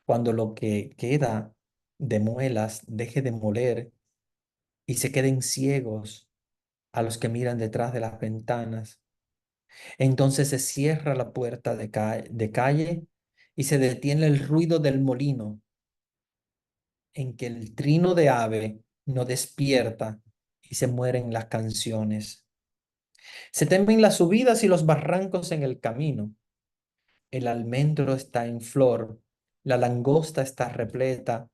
cuando lo que queda de muelas deje de moler y se queden ciegos a los que miran detrás de las ventanas, entonces se cierra la puerta de calle y se detiene el ruido del molino en que el trino de ave no despierta y se mueren las canciones. Se temen las subidas y los barrancos en el camino. El almendro está en flor, la langosta está repleta,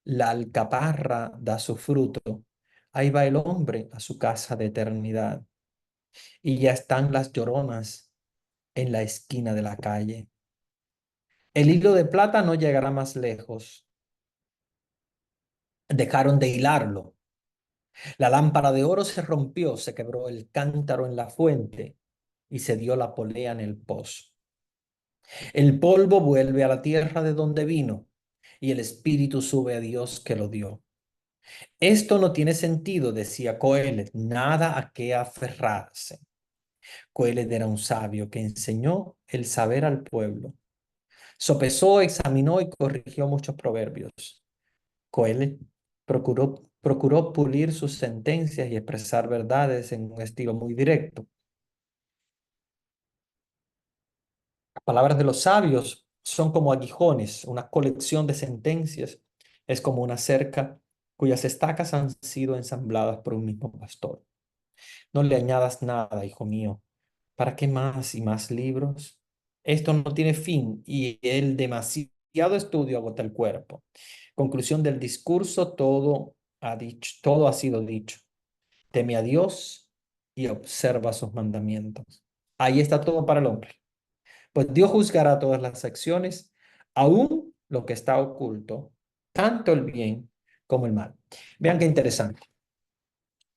la alcaparra da su fruto. Ahí va el hombre a su casa de eternidad. Y ya están las lloronas en la esquina de la calle. El hilo de plata no llegará más lejos. Dejaron de hilarlo. La lámpara de oro se rompió, se quebró el cántaro en la fuente y se dio la polea en el pozo. El polvo vuelve a la tierra de donde vino y el espíritu sube a Dios que lo dio. Esto no tiene sentido, decía Coelet, nada a qué aferrarse. Coelet era un sabio que enseñó el saber al pueblo. Sopesó, examinó y corrigió muchos proverbios. Coelho procuró pulir sus sentencias y expresar verdades en un estilo muy directo. Las palabras de los sabios son como aguijones, una colección de sentencias. Es como una cerca cuyas estacas han sido ensambladas por un mismo pastor. No le añadas nada, hijo mío. ¿Para qué más y más libros? Esto no tiene fin y el demasiado estudio agota el cuerpo. Conclusión del discurso, todo ha sido dicho. Teme a Dios y observa sus mandamientos. Ahí está todo para el hombre. Pues Dios juzgará todas las acciones, aún lo que está oculto, tanto el bien como el mal. Vean qué interesante.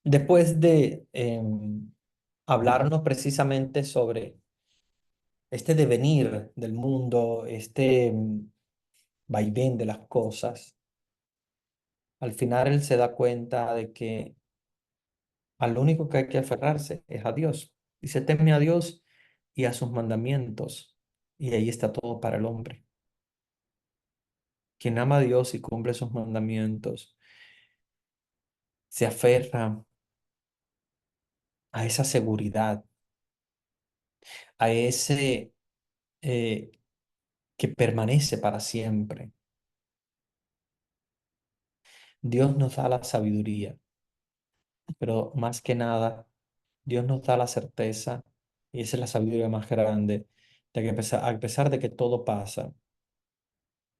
Después de hablarnos precisamente sobre este devenir del mundo, este vaivén de las cosas, al final él se da cuenta de que al único que hay que aferrarse es a Dios. Dice, teme a Dios y a sus mandamientos. Y ahí está todo para el hombre. Quien ama a Dios y cumple sus mandamientos, se aferra a esa seguridad, a ese eh, que permanece para siempre. Dios nos da la sabiduría, pero más que nada, Dios nos da la certeza, y esa es la sabiduría más grande, de que a pesar de que todo pasa,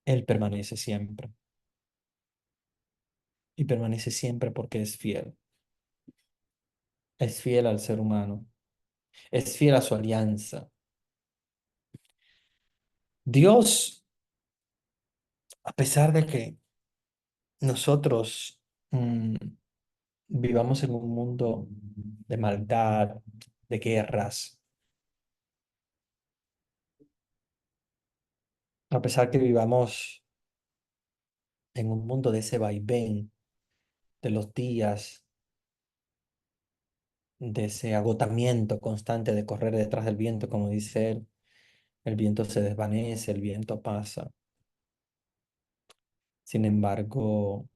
Él permanece siempre. Y permanece siempre porque es fiel. Es fiel al ser humano. Es fiel a su alianza. Dios, a pesar de que nosotros vivamos en un mundo de maldad, de guerras, a pesar que vivamos en un mundo de ese vaivén de los días, de ese agotamiento constante de correr detrás del viento, como dice él, el viento se desvanece, el viento pasa. Sin embargo,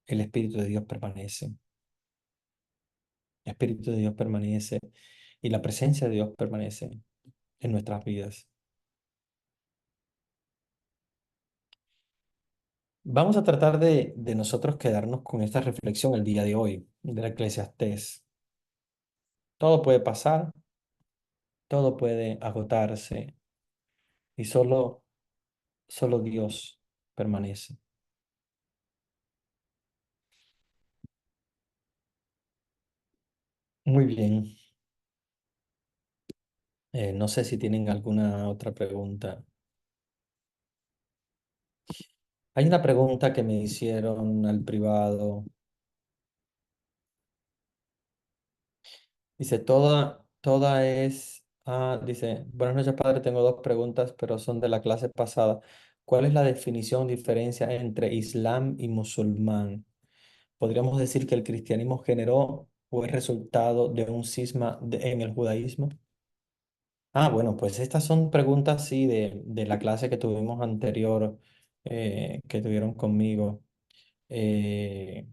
el Espíritu de Dios permanece. El Espíritu de Dios permanece y la presencia de Dios permanece en nuestras vidas. Vamos a tratar de nosotros quedarnos con esta reflexión el día de hoy de la Eclesiastés. Todo puede pasar, todo puede agotarse y solo Dios permanece. Muy bien. No sé si tienen alguna otra pregunta. Hay una pregunta que me hicieron al privado. Dice, dice, buenas noches, padre, tengo dos preguntas, pero son de la clase pasada. ¿Cuál es la definición, diferencia entre Islam y musulmán? ¿Podríamos decir que el cristianismo generó o es resultado de un cisma en el judaísmo? Ah, bueno, pues estas son preguntas, sí, de la clase que tuvimos anterior, que tuvieron conmigo. Eh,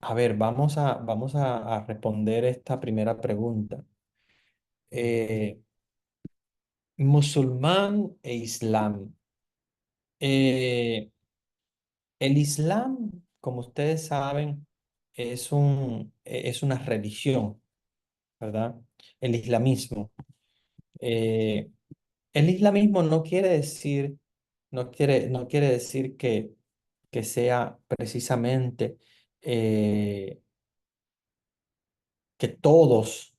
a ver, vamos a responder esta primera pregunta. Eh, Musulmán e Islam. Eh, el Islam, como ustedes saben, es una religión, ¿verdad? El islamismo. Eh, el islamismo no quiere decir que sea precisamente eh, que todos,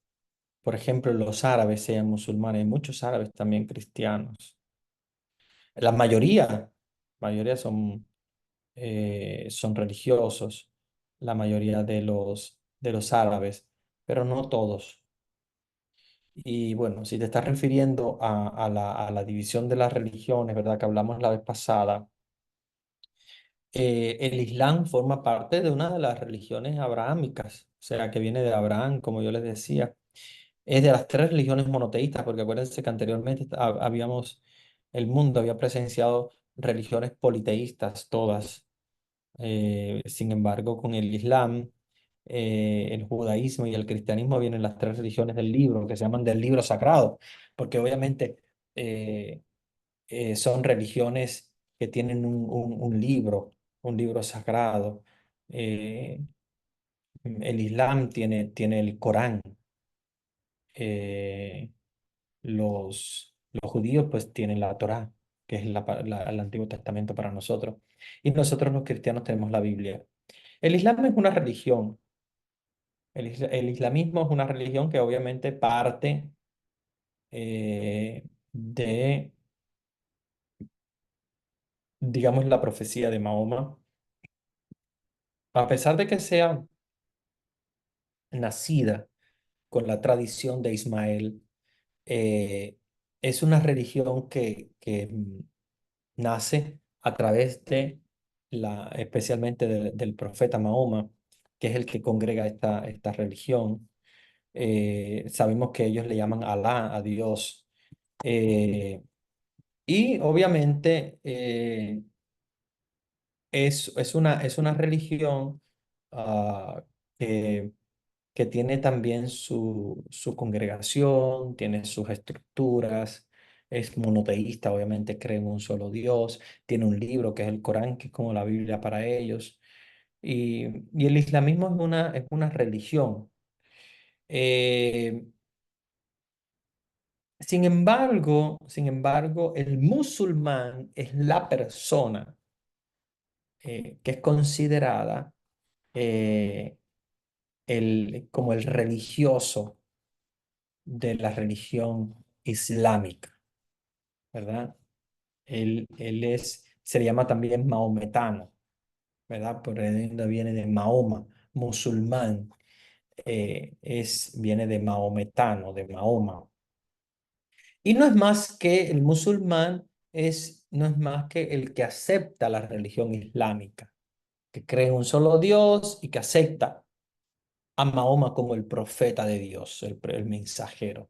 por ejemplo, los árabes sean musulmanes. Hay muchos árabes también cristianos. La mayoría son religiosos, la mayoría de los árabes, pero no todos. Y bueno, si te estás refiriendo a la división de las religiones, ¿verdad? Que hablamos la vez pasada, el Islam forma parte de una de las religiones abrahámicas, o sea, que viene de Abraham, como yo les decía. Es de las tres religiones monoteístas, porque acuérdense que anteriormente el mundo había presenciado religiones politeístas todas. Sin embargo, con el Islam, el judaísmo y el cristianismo vienen las tres religiones del libro, que se llaman del libro sagrado, porque obviamente eh, son religiones que tienen un libro sagrado. Eh, el Islam tiene el Corán. eh, los judíos pues tienen la Torá, que es el Antiguo Testamento para nosotros. Y nosotros los cristianos tenemos la Biblia. El Islam es una religión. El islamismo es una religión que obviamente parte de, digamos, la profecía de Mahoma. A pesar de que sea nacida con la tradición de Ismael, eh, es una religión que nace a través de especialmente del profeta Mahoma, que es el que congrega esta religión. Sabemos que ellos le llaman Alá, a Dios. Eh, y obviamente es una religión ah, que, que tiene también su congregación, tiene sus estructuras, es monoteísta, obviamente cree en un solo Dios, tiene un libro que es el Corán, que es como la Biblia para ellos, y el islamismo es una religión. Eh, sin embargo, el musulmán es la persona que es considerada eh, como el religioso de la religión islámica, ¿verdad? Se le llama también maometano, ¿verdad? Por donde viene de Mahoma, musulmán, viene de maometano, de Mahoma. Y no es más que el musulmán, no es más que el que acepta la religión islámica, que cree en un solo Dios y que acepta a Mahoma como el profeta de Dios, el mensajero.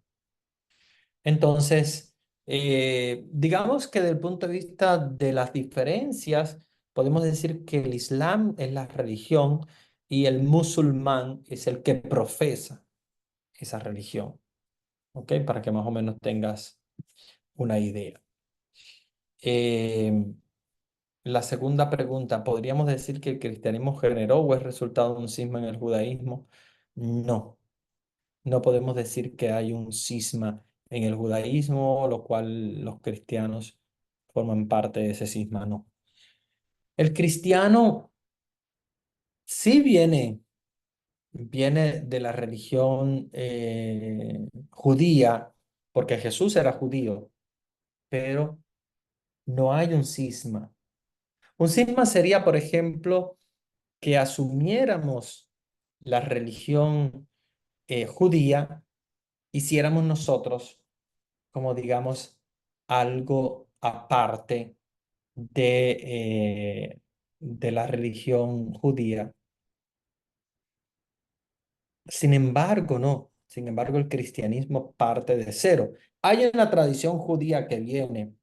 Entonces, digamos que desde el punto de vista de las diferencias, podemos decir que el Islam es la religión y el musulmán es el que profesa esa religión, ¿ok? Para que más o menos tengas una idea. Eh, la segunda pregunta, ¿podríamos decir que el cristianismo generó o es resultado de un cisma en el judaísmo? No. No podemos decir que hay un cisma en el judaísmo, lo cual los cristianos forman parte de ese cisma, no. El cristiano sí viene de la religión judía, porque Jesús era judío, pero no hay un cisma. Un cisma sería, por ejemplo, que asumiéramos la religión judía, hiciéramos nosotros como digamos algo aparte de la religión judía. Sin embargo, no. Sin embargo, el cristianismo parte de cero. Hay una tradición judía que viene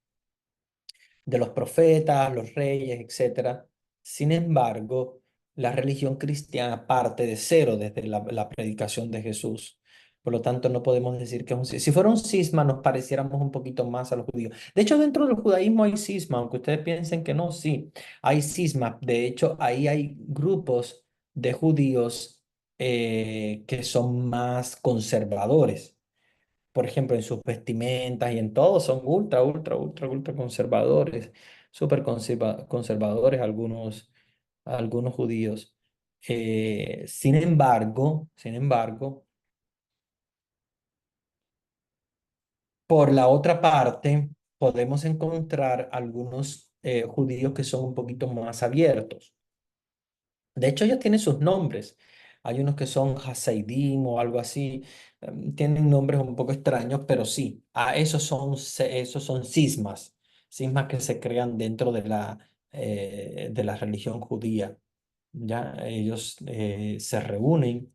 de los profetas, los reyes, etcétera. Sin embargo, la religión cristiana parte de cero desde la predicación de Jesús. Por lo tanto, no podemos decir que es un cisma. Si fuera un cisma, nos pareciéramos un poquito más a los judíos. De hecho, dentro del judaísmo hay cisma, aunque ustedes piensen que no, sí, hay cisma. De hecho, ahí hay grupos de judíos que son más conservadores, por ejemplo, en sus vestimentas y en todo, son ultra, ultra, ultra, ultra conservadores, súper conservadores algunos judíos. Sin embargo, por la otra parte, podemos encontrar algunos judíos que son un poquito más abiertos. De hecho, ellos tienen sus nombres. Hay unos que son Hasidim o algo así. Tienen nombres un poco extraños, pero sí, esos son cismas, cismas que se crean dentro de la religión judía. Ya ellos se reúnen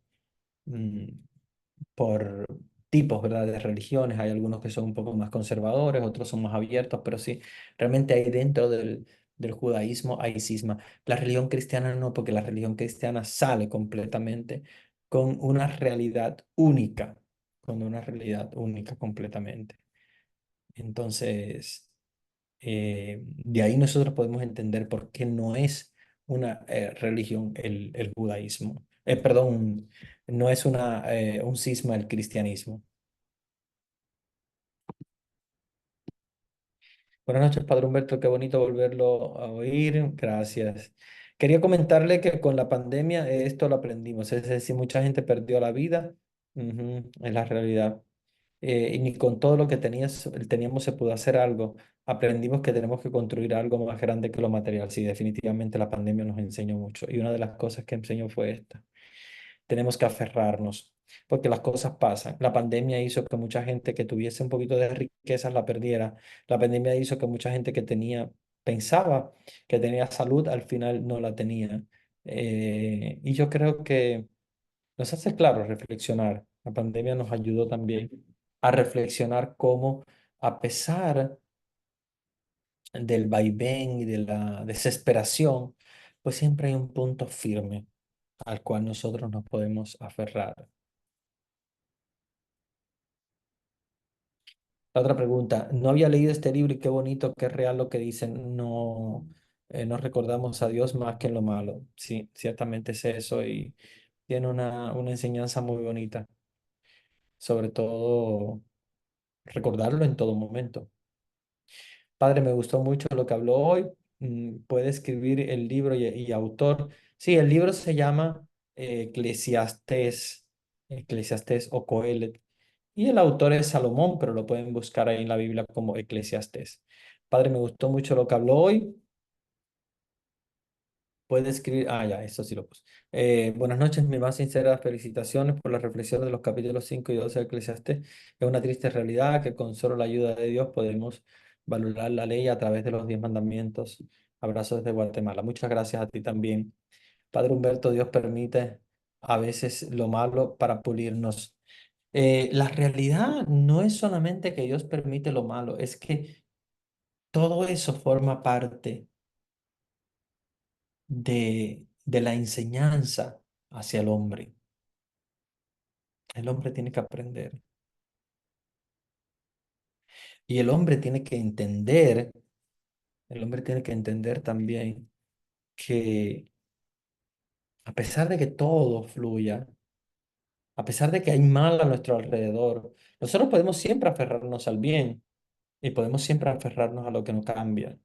mm, tipos, ¿verdad?, de religiones. Hay algunos que son un poco más conservadores, otros son más abiertos, pero sí, realmente hay dentro del judaísmo hay cisma. La religión cristiana no, porque la religión cristiana sale completamente con una realidad única, con una realidad única completamente. Entonces, de ahí nosotros podemos entender por qué no es una religión el judaísmo. Perdón, no es un cisma el cristianismo. Buenas noches, Padre Humberto, qué bonito volverlo a oír. Gracias. Quería comentarle que con la pandemia esto lo aprendimos, es decir, mucha gente perdió la vida, ujú, es la realidad. Y ni con todo lo que teníamos se pudo hacer algo. Aprendimos que tenemos que construir algo más grande que lo material. Sí, definitivamente la pandemia nos enseñó mucho. Y una de las cosas que enseñó fue esta. Tenemos que aferrarnos, porque las cosas pasan. La pandemia hizo que mucha gente que tuviese un poquito de riquezas la perdiera. La pandemia hizo que mucha gente que pensaba que tenía salud, al final no la tenía. Y yo creo que nos hace, claro, reflexionar. La pandemia nos ayudó también a reflexionar cómo, a pesar del vaivén y de la desesperación, pues siempre hay un punto firme al cual nosotros nos podemos aferrar. La otra pregunta, no había leído este libro y qué bonito, qué real lo que dicen, no, no recordamos a Dios más que en lo malo. Sí, ciertamente es eso y tiene una enseñanza muy bonita, sobre todo recordarlo en todo momento. Padre, me gustó mucho lo que habló hoy. Puede escribir el libro y autor. Sí, el libro se llama Eclesiastés, Eclesiastés o Coelet. Y el autor es Salomón, pero lo pueden buscar ahí en la Biblia como Eclesiastés. Padre, me gustó mucho lo que habló hoy. Puede escribir, ya, eso sí lo puse. Buenas noches, mis más sinceras felicitaciones por la reflexión de los capítulos 5 y 12 de Eclesiastés. Es una triste realidad que con solo la ayuda de Dios podemos valorar la ley a través de los 10 mandamientos. Abrazos desde Guatemala. Muchas gracias a ti también. Padre Humberto, Dios permite a veces lo malo para pulirnos. La realidad no es solamente que Dios permite lo malo, es que todo eso forma parte de la enseñanza hacia el hombre. El hombre tiene que aprender. Y el hombre tiene que entender también que a pesar de que todo fluya, a pesar de que hay mal a nuestro alrededor, nosotros podemos siempre aferrarnos al bien y podemos siempre aferrarnos a lo que no cambia,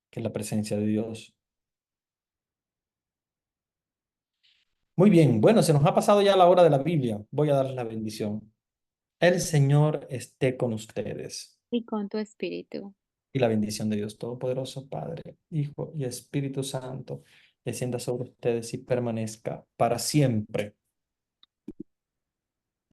que es la presencia de Dios. Muy bien, bueno, se nos ha pasado ya la hora de la Biblia. Voy a darles la bendición. El Señor esté con ustedes. Y con tu espíritu. Y la bendición de Dios Todopoderoso, Padre, Hijo y Espíritu Santo, descienda sobre ustedes y permanezca para siempre.